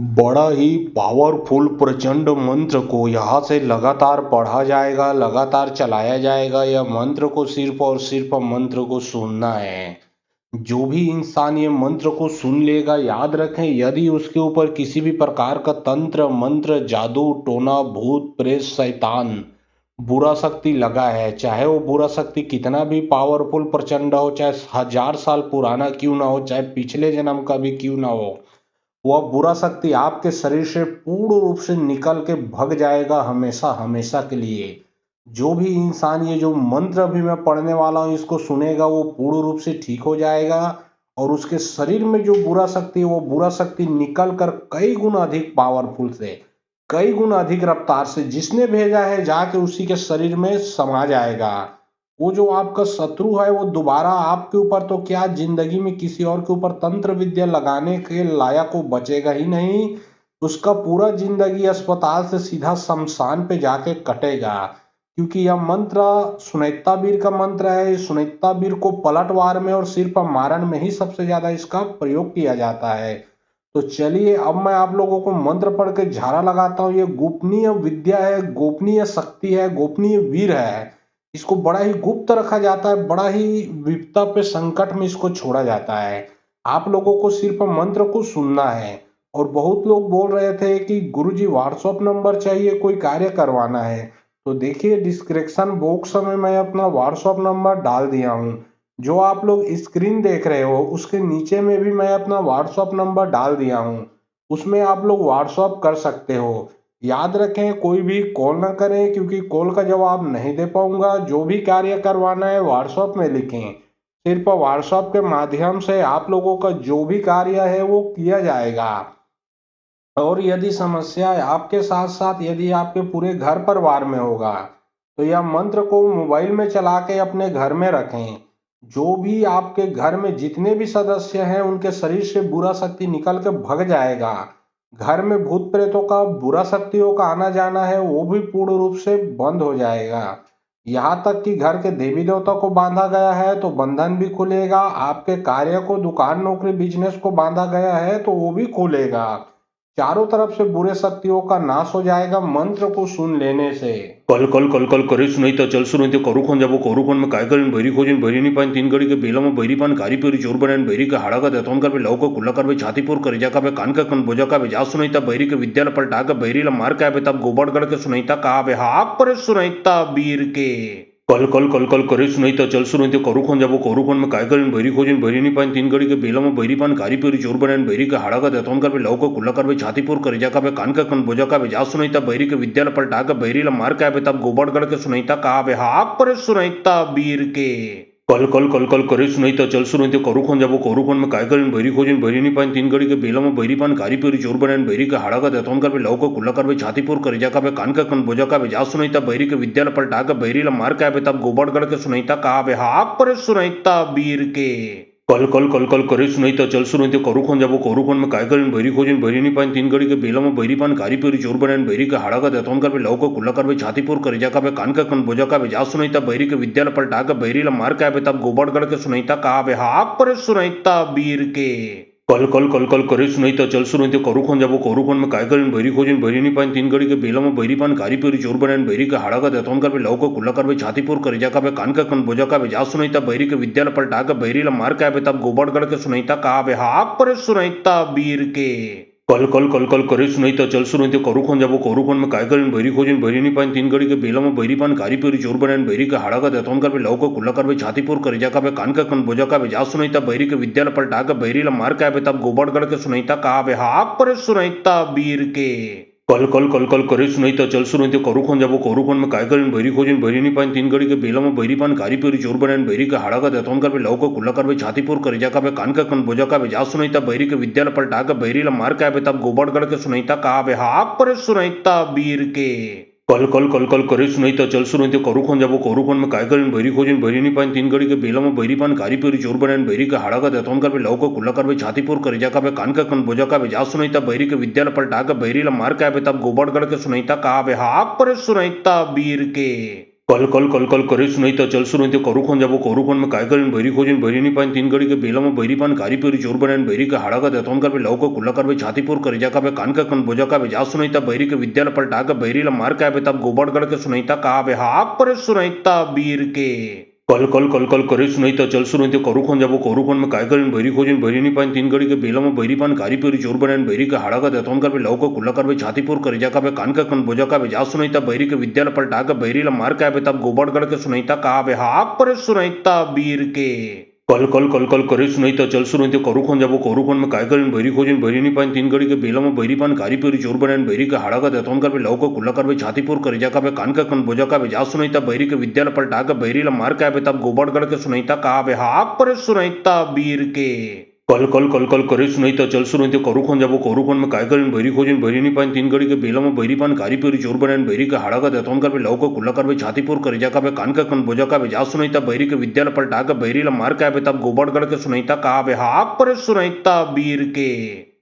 बड़ा ही पावरफुल प्रचंड मंत्र को यहाँ से लगातार पढ़ा जाएगा, लगातार चलाया जाएगा। यह मंत्र को सिर्फ और सिर्फ मंत्र को सुनना है। जो भी इंसान ये मंत्र को सुन लेगा, याद रखें, यदि उसके ऊपर किसी भी प्रकार का तंत्र मंत्र जादू टोना भूत प्रेत शैतान बुरा शक्ति लगा है, चाहे वो बुरा शक्ति कितना भी पावरफुल प्रचंड हो, चाहे 1000 साल पुराना क्यों ना हो, चाहे पिछले जन्म का भी क्यों ना हो, वह बुरा शक्ति आपके शरीर से पूर्ण रूप से निकल के भग जाएगा, हमेशा हमेशा के लिए। जो भी इंसान ये जो मंत्र अभी मैं पढ़ने वाला हूँ इसको सुनेगा, वो पूर्ण रूप से ठीक हो जाएगा और उसके शरीर में जो बुरा शक्ति है वो बुरा शक्ति निकल कर कई गुना अधिक पावरफुल से, कई गुना अधिक रफ्तार से जिसने भेजा है जाके उसी के शरीर में समा जाएगा। वो जो आपका शत्रु है वो दोबारा आपके ऊपर तो क्या, जिंदगी में किसी और के ऊपर तंत्र विद्या लगाने के लायक वो बचेगा ही नहीं। उसका पूरा जिंदगी अस्पताल से सीधा शमशान पे जाके कटेगा। क्योंकि यह मंत्र सुनेता वीर का मंत्र है। सुनेता वीर को पलटवार में और सिर पर मारण में ही सबसे ज्यादा इसका प्रयोग किया जाता है। तो चलिए अब मैं आप लोगों को मंत्र पढ़ के झाड़ा लगाता हूँ। ये गोपनीय विद्या है, गोपनीय शक्ति है, गोपनीय वीर है। इसको बड़ा ही गुप्त रखा जाता है, बड़ा ही विपदा पे संकट में इसको छोड़ा जाता है। आप लोगों को सिर्फ मंत्र को सुनना है। और बहुत लोग बोल रहे थे कि गुरुजी व्हाट्सएप नंबर चाहिए, कोई कार्य करवाना है। तो देखिए डिस्क्रिप्शन बॉक्स में मैं अपना व्हाट्सएप नंबर डाल दिया हूँ। जो आप लोग स्क्रीन देख रहे हो उसके नीचे में भी मैं अपना व्हाट्सएप नंबर डाल दिया हूँ। उसमें आप लोग व्हाट्सएप कर सकते हो। याद रखें कोई भी कॉल ना करें, क्योंकि कॉल का जवाब नहीं दे पाऊंगा। जो भी कार्य करवाना है व्हाट्सएप में लिखें। सिर्फ व्हाट्सएप के माध्यम से आप लोगों का जो भी कार्य है वो किया जाएगा। और यदि समस्या आपके साथ साथ यदि आपके पूरे घर परिवार में होगा तो यह मंत्र को मोबाइल में चला के अपने घर में रखें। जो भी आपके घर में जितने भी सदस्य हैं उनके शरीर से बुरा शक्ति निकल के भग जाएगा। घर में भूत प्रेतों का बुरा शक्तियों का आना जाना है वो भी पूर्ण रूप से बंद हो जाएगा। यहाँ तक कि घर के देवी देवता को बांधा गया है तो बंधन भी खुलेगा। आपके कार्य को, दुकान नौकरी बिजनेस को बांधा गया है तो वो भी खुलेगा। चारों तरफ से बुरे शक्तियों का नाश हो जाएगा मंत्र को सुन लेने से। कल कल कल कल करे सुनैता चल सुनैते करुखोन जाबो करुखोन में काय करीन बैरी खोजिन बैरी नहीं पाइन तीन घड़ी के बेला में बैरी पान कारी पेरी चोर बनान बैरी का हाड़ा का दतौन कर लव का कुल्ला कर छाती पोर कर जा का कान का कन बोजा का जा सुनैता बैरी के विद्यालय पलटा के बैरी ला मार के तब गोबड़ गढ़ के सुनैता कहा बे हाक पर सुनैता वीर के कल कल कल कल करे सुनैता चल सुनैते करुखोन जाबो करुखोन में काय करीन बैरी खोजिन बैरी नहीं पाइन तीन घड़ी के बेला में बैरी पान कारी पेरी चोर बनान बैरी का हाड़ा का दतौन कर लव का कुल्ला कर छाती पोर कर जा का कान का कन बोजा का जा सुनैता बैरी के विद्यालय पलटा के बैरी ला मार के तब गोबड़ गढ़ के सुनैता कहा बे हाक पर सुनैता वीर के कल कल कल कल करे सुनैता चल सुनैते करुखोन जाबो करुखोन में काय करीन बैरी खोजिन बैरी नहीं पाइन तीन घड़ी के बेला में बैरी पान कारी पेरी चोर बनान बैरी का हाड़ा का दतौन कर लव का कुल्ला कर छाती पोर कर जा का कान का कन बोजा का जा सुनैता बैरी के विद्यालय पलटा के बैरी ला मार के तब गोबड़ गढ़ के सुनैता कहा बे हाक पर सुनैता वीर के कल कल कल कल करे सुनैता चल सुनैते करुखोन जाबो करुखोन में काय करीन बैरी खोजिन बैरी नहीं पाइन तीन घड़ी के बेला में बैरी पान कारी पेरी चोर बनान बैरी का हाड़ा का दतौन कर लव का कुल्ला कर छाती पोर कर जा का कान का कन बोजा का जा सुनैता बैरी के विद्यालय पलटा के बैरी ला मार के तब गोबड़ गढ़ के सुनैता कहा बे हाक पर सुनैता वीर के कल कल कल कल करे सुनैता चल सुनैते करुखोन जाबो करुखोन में काय करीन बैरी खोजिन बैरी नहीं पाइन तीन घड़ी के बेला में बैरी पान कारी पेरी चोर बनान बैरी का हाड़ा का दतौन कर लव का कुल्ला कर छाती पोर कर जा का कान का कन बोजा का जा सुनैता बैरी के विद्यालय पलटा के बैरी ला मार के तब गोबड़ गढ़ के सुनैता कहा बे हाक पर सुनैता वीर के कल कल कल कल करे सुनैता चल सुनैते करुखोन जाबो करुखोन में काय करीन बैरी खोजिन बैरी नहीं पाइन तीन घड़ी के बेला में बैरी पान कारी पेरी चोर बनान बैरी का हाड़ा का दतौन कर लव का कुल्ला कर छाती पोर कर जा का कान का कन बोजा का जा सुनैता बैरी के विद्यालय पलटा के बैरी ला मार के तब गोबड़ गढ़ के सुनैता कहा बे हाक पर सुनैता वीर के कल कल कल कल करे सुनैता चल सुनैते करुखोन जाबो करुखोन में काय करीन बैरी खोजिन बैरी नहीं पाइन तीन घड़ी के बेला में बैरी पान कारी पेरी चोर बनान बैरी का हाड़ा का दतौन कर लव का कुल्ला कर छाती पोर कर जा का कान का कन बोजा का जा सुनैता बैरी के विद्यालय पलटा के बैरी ला मार के तब गोबड़ गढ़ के सुनैता कहा बे हाक पर सुनैता वीर के कल कल कल कल करे सुनैता चल सुनैते करुखोन जाबो करुखोन में काय करीन बैरी खोजिन बैरी नहीं पाइन तीन घड़ी के बेला में बैरी पान कारी पेरी चोर बनान बैरी का हाड़ा का दतौन कर लव का कुल्ला कर छाती पोर कर जा का कान का कन बोजा का जा सुनैता बैरी के विद्यालय पलटा के बैरी ला मार के तब गोबड़ गढ़ के सुनैता कहा बे हाक पर सुनैता वीर के कल कल कल कल करे सुनाई तो चल सुनाई तो करू खोन में काय करें बैरी खोजिन बैरी नहीं पाइन तीन घड़ी के बेला में बैरी पान कारी पेरी चोर बनान बैरी का हाड़ा का देतौन कर लाव को कुल्ला कर छाती पोर कर जा का कान का कन बोजा का जा सुनाईता बैरी के विद्यालय पलटा का बैरी ला मार का तब गोबर गढ़ के सुनाईता कहा बे हाक पर सुनाईता बीर के कल कल कल कल करे सुनाईता चल सुनाईते करू खोन में काय करें बैरी खोजिन बैरी नहीं पाइन तीन घड़ी के बेला में बैरी पान कारी पेरी चोर बनान बैरी का हाड़ा का देतौन कर लाव को कुल्ला कर छाती पोर कर जा का कान का कन बोजा का जा सुनाईता बैरी के विद्यालय पलटा का बैरी ला मार का तब गोबर गढ़ के सुनाईता कहा बे हाक पर सुनाईता बीर के कल कल कल कल करे सुनाईता चल सुनाईते करू खोन में काय करें बैरी खोजिन बैरी नहीं पाइन तीन घड़ी के बेला में बैरी पान कारी पेरी चोर बनान बैरी का हाड़ा का देतौन कर लाव को कुल्ला कर छाती पोर कर जा का कान का कन बोजा का जा सुनाईता बैरी के विद्यालय पलटा का बैरी ला मार का तब गोबर गढ़ के सुनाईता कहा बे हाक पर सुनाईता बीर के कल कल कल कल करे सुनाईता चल सुनाईते करू खोन में काय करें बैरी खोजिन बैरी नहीं पाइन तीन घड़ी के बेला में बैरी पान कारी पेरी चोर बनान बैरी का हाड़ा का देतौन कर लाव को कुल्ला कर छाती पोर कर जा का कान का कन बोजा का जा सुनाईता बैरी के विद्यालय पलटा का बैरी ला मार का तब गोबर गढ़ के सुनाईता कहा बे हाक पर सुनाईता बीर के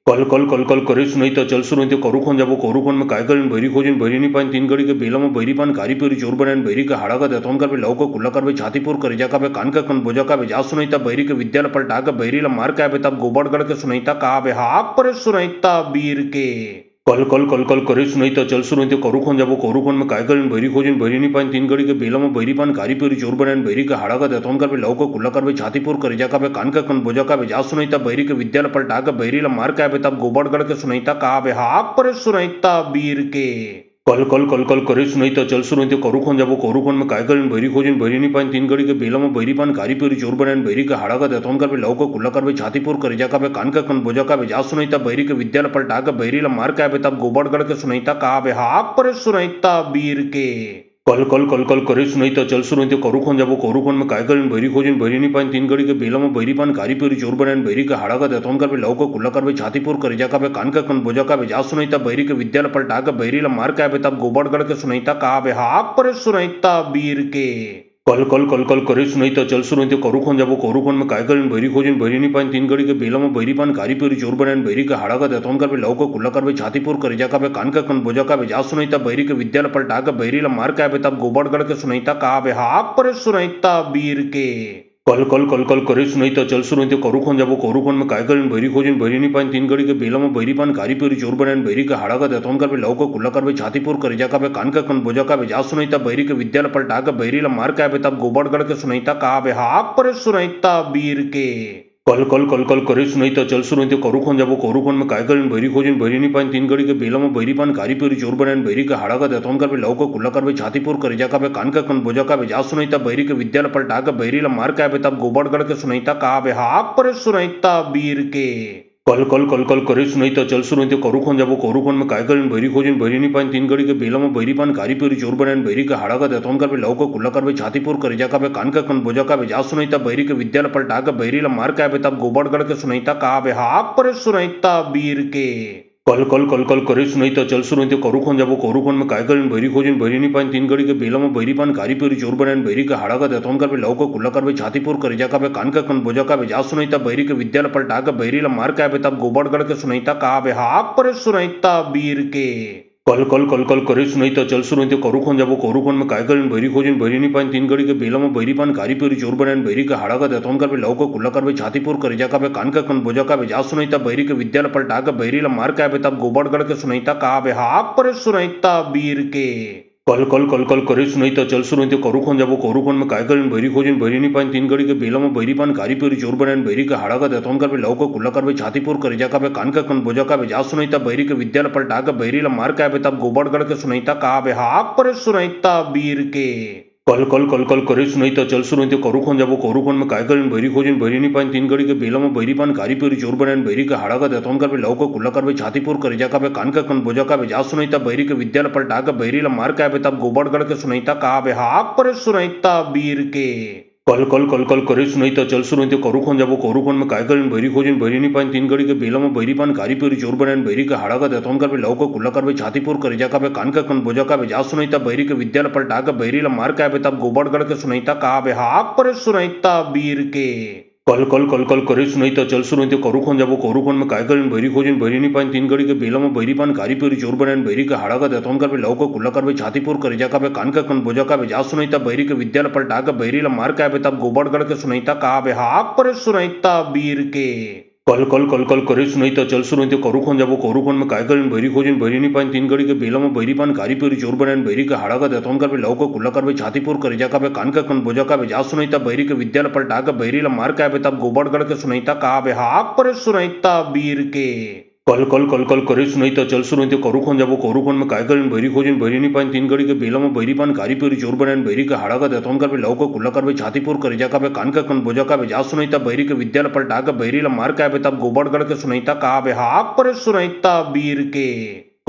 कल कल कल कल करे सुनाईता चल सुनाईते करू खोन में काय करें बैरी खोजिन बैरी नहीं पाइन तीन घड़ी के बेला में बैरी पान कारी पेरी चोर बनान बैरी का हाड़ा का देतौन कर लाव को कुल्ला कर छाती पोर कर जा का कान का कन बोजा का जा सुनाईता बैरी के विद्यालय पलटा का बैरी ला मार का तब गोबर गढ़ के सुनाईता कहा बे हाक पर सुनाईता बीर के कल कल कल कल करे सुनाईता चल सुनाईते करू खोन में काय करें बैरी खोजिन बैरी नहीं पाइन तीन घड़ी के बेला में बैरी पान कारी पेरी चोर बनान बैरी का हाड़ा का देतौन कर लाव को कुल्ला कर छाती पोर कर जा का कान का कन बोजा का जा सुनाईता बैरी के विद्यालय पलटा का बैरी ला मार का तब गोबर गढ़ के सुनाईता कहा बे हाक पर सुनाईता बीर के कल कल कल कल करे सुनाईता चल सुनाईते करू खोन में काय करें बैरी खोजिन बैरी नहीं पाइन तीन घड़ी के बेला में बैरी पान कारी पेरी चोर बनान बैरी का हाड़ा का देतौन कर लाव को कुल्ला कर छाती पोर कर जा का कान का कन बोजा का जा सुनाईता बैरी के विद्यालय पलटा का बैरी ला मार का तब गोबर गढ़ के सुनाईता कहा बे हाक पर सुनाईता बीर के कल कल कल कल करे सुनाईता चल सुनाईते करू खोन में काय करें बैरी खोजिन बैरी नहीं पाइन तीन घड़ी के बेला में बैरी पान कारी पेरी चोर बनान बैरी का हाड़ा का देतौन कर लाव को कुल्ला कर छाती पोर कर जा का कान का कन बोजा का जा सुनाईता बैरी के विद्यालय पलटा का बैरी ला मार का तब गोबर गढ़ के सुनाईता कहा बे हाक पर सुनाईता बीर के कल कल कल कल करे सुनाईता चल सुनाईते करू खोन में काय करें बैरी खोजिन बैरी नहीं पाइन तीन घड़ी के बेला में बैरी पान कारी पेरी चोर बनान बैरी का हाड़ा का देतौन कर लाव को कुल्ला कर छाती पोर कर जा का कान का कन बोजा का जा सुनाईता बैरी के विद्यालय पलटा का बैरी ला मार का तब गोबर गढ़ के सुनाईता कहा बे हाक पर सुनाईता बीर के कल कल कल कल करे सुनाईता चल सुनाईते करू खोन में काय करें बैरी खोजिन बैरी नहीं पाइन तीन घड़ी के बेला में बैरी पान कारी पेरी चोर बनान बैरी का हाड़ा का देतौन कर लाव को कुल्ला कर छाती पोर कर जा का कान का कन बोजा का जा सुनाईता बैरी के विद्यालय पलटा का बैरी ला मार का तब गोबर गढ़ के सुनाईता कहा बे हाक पर सुनाईता बीर के कल कल कल कल करे सुनाईता चल सुनाईते करू खोन में काय करें बैरी खोजिन बैरी नहीं पाइन तीन घड़ी के बेला में बैरी पान कारी पेरी चोर बनान बैरी का हाड़ा का देतौन कर लाव को कुल्ला कर छाती पोर कर जा का कान का कन बोजा का जा सुनाईता बैरी के विद्यालय पलटा का बैरी ला मार का तब गोबर गढ़ के सुनाईता कहा बे हाक पर सुनाईता बीर के कल कल कल कल करे सुनाईता चल सुनाईते करू खोन में काय करें बैरी खोजिन बैरी नहीं पाइन तीन घड़ी के बेला में बैरी पान कारी पेरी चोर बनान बैरी का हाड़ा का देतौन कर लाव को कुल्ला कर छाती पोर कर जा का कान का कन बोजा का जा सुनाईता बैरी के विद्यालय पलटा का बैरी ला मार का तब गोबर गढ़ के सुनाईता कहा बे हाक पर सुनाईता बीर के कल कल कल कल करे सुनाईता चल सुनाईते करू खोन में काय करें बैरी खोजिन बैरी नहीं पाइन तीन घड़ी के बेला में बैरी पान कारी पेरी चोर बनान बैरी का हाड़ा का देतौन कर लाव को कुल्ला कर छाती पोर कर जा का कान का कन बोजा का जा सुनाईता बैरी के विद्यालय पलटा का बैरी ला मार का तब गोबर गढ़ के सुनाईता कहा बे हाक पर सुनाईता बीर के कल कल कल कल करे सुनाईता चल सुनाईते करू खोन में काय करें बैरी खोजिन बैरी नहीं पाइन तीन घड़ी के बेला में बैरी पान कारी पेरी चोर बनान बैरी का हाड़ा का देतौन कर लाव को कुल्ला कर छाती पोर कर जा का कान का कन बोजा का जा सुनाईता बैरी के विद्यालय पलटा का बैरी ला मार का तब गोबर गढ़ के सुनाईता कहा बे हाक पर सुनाईता बीर के कल कल कल कल करे सुनाईता चल सुनाईते करू खोन में काय करें बैरी खोजिन बैरी नहीं पाइन तीन घड़ी के बेला में बैरी पान कारी पेरी चोर बनान बैरी का हाड़ा का देतौन कर लाव को कुल्ला कर छाती पोर कर जा का कान का कन बोजा का जा सुनाईता बैरी के विद्यालय पलटा का बैरी ला मार का तब गोबर गढ़ के सुनाईता कहा बे हाक पर सुनाईता बीर के कल कल कल कल करे सुनाईता चल सुनाईते करू खोन में काय करें बैरी खोजिन बैरी नहीं पाइन तीन घड़ी के बेला में बैरी पान कारी पेरी चोर बनान बैरी का हाड़ा का देतौन कर लाव को कुल्ला कर छाती पोर कर जा का कान का कन बोजा का जा सुनाईता बैरी के विद्यालय पलटा का बैरी ला मार का तब गोबर गढ़ के सुनाईता कहा बे हाक पर सुनाईता बीर के कल कल कल कल करे सुनाईता चल सुनाईते करू खोन में काय करें बैरी खोजिन बैरी नहीं पाइन तीन घड़ी के बेला में बैरी पान कारी पेरी चोर बनान बैरी का हाड़ा का देतौन कर लाव को कुल्ला कर छाती पोर कर जा का कान का कन बोजा का जा सुनाईता बैरी के विद्यालय पलटा का बैरी ला मार का तब गोबर गढ़ के सुनाईता कहा बे हाक पर सुनाईता बीर के कल कल कल कल करे सुनाई चल सुनाई करुखन जाबो करुखन में काय करें बैरी खोजिन बैरी नहीं पाइन तीन घड़ी के बेला में बैरी पान कारी पेरी चोर बनान बैरी का हाड़ा का दतौन कर लव को कुल्ला कर छातीपुर कर जा का कान का कन बोजा का जा सुनाईता बैरी के विद्यालय पर टाका बैरी ला मार का तब गोबड़गढ़ के सुनाईता कहा बे हाक पर सुनाईता बीर के कल कल कल कल करे सुनाईता चल सुनाईते करुखन जाबो करुखन में काय करें बैरी खोजिन बैरी नहीं पाइन तीन घड़ी के बेला में बैरी पान कारी पेरी चोर बनान बैरी का हाड़ा का दतौन कर लव को कुल्ला कर छातीपुर कर जा का कान का कन बोजा का जा सुनाईता बैरी के विद्यालय पर टाका बैरी ला मार का तब गोबड़गढ़ के सुनाईता कहा बे हाक पर सुनाईता बीर के कल कल कल कल करे सुनाईता चल सुनाईते करुखन जाबो करुखन में काय करें बैरी खोजिन बैरी नहीं पाइन तीन घड़ी के बेला में बैरी पान कारी पेरी चोर बनान बैरी का हाड़ा का दतौन कर लव को कुल्ला कर छातीपुर कर जा का कान का कन बोजा का जा सुनाईता बैरी के विद्यालय पर टाका बैरी ला मार का तब गोबड़गढ़ के सुनाईता कहा बे हाक पर सुनाईता बीर के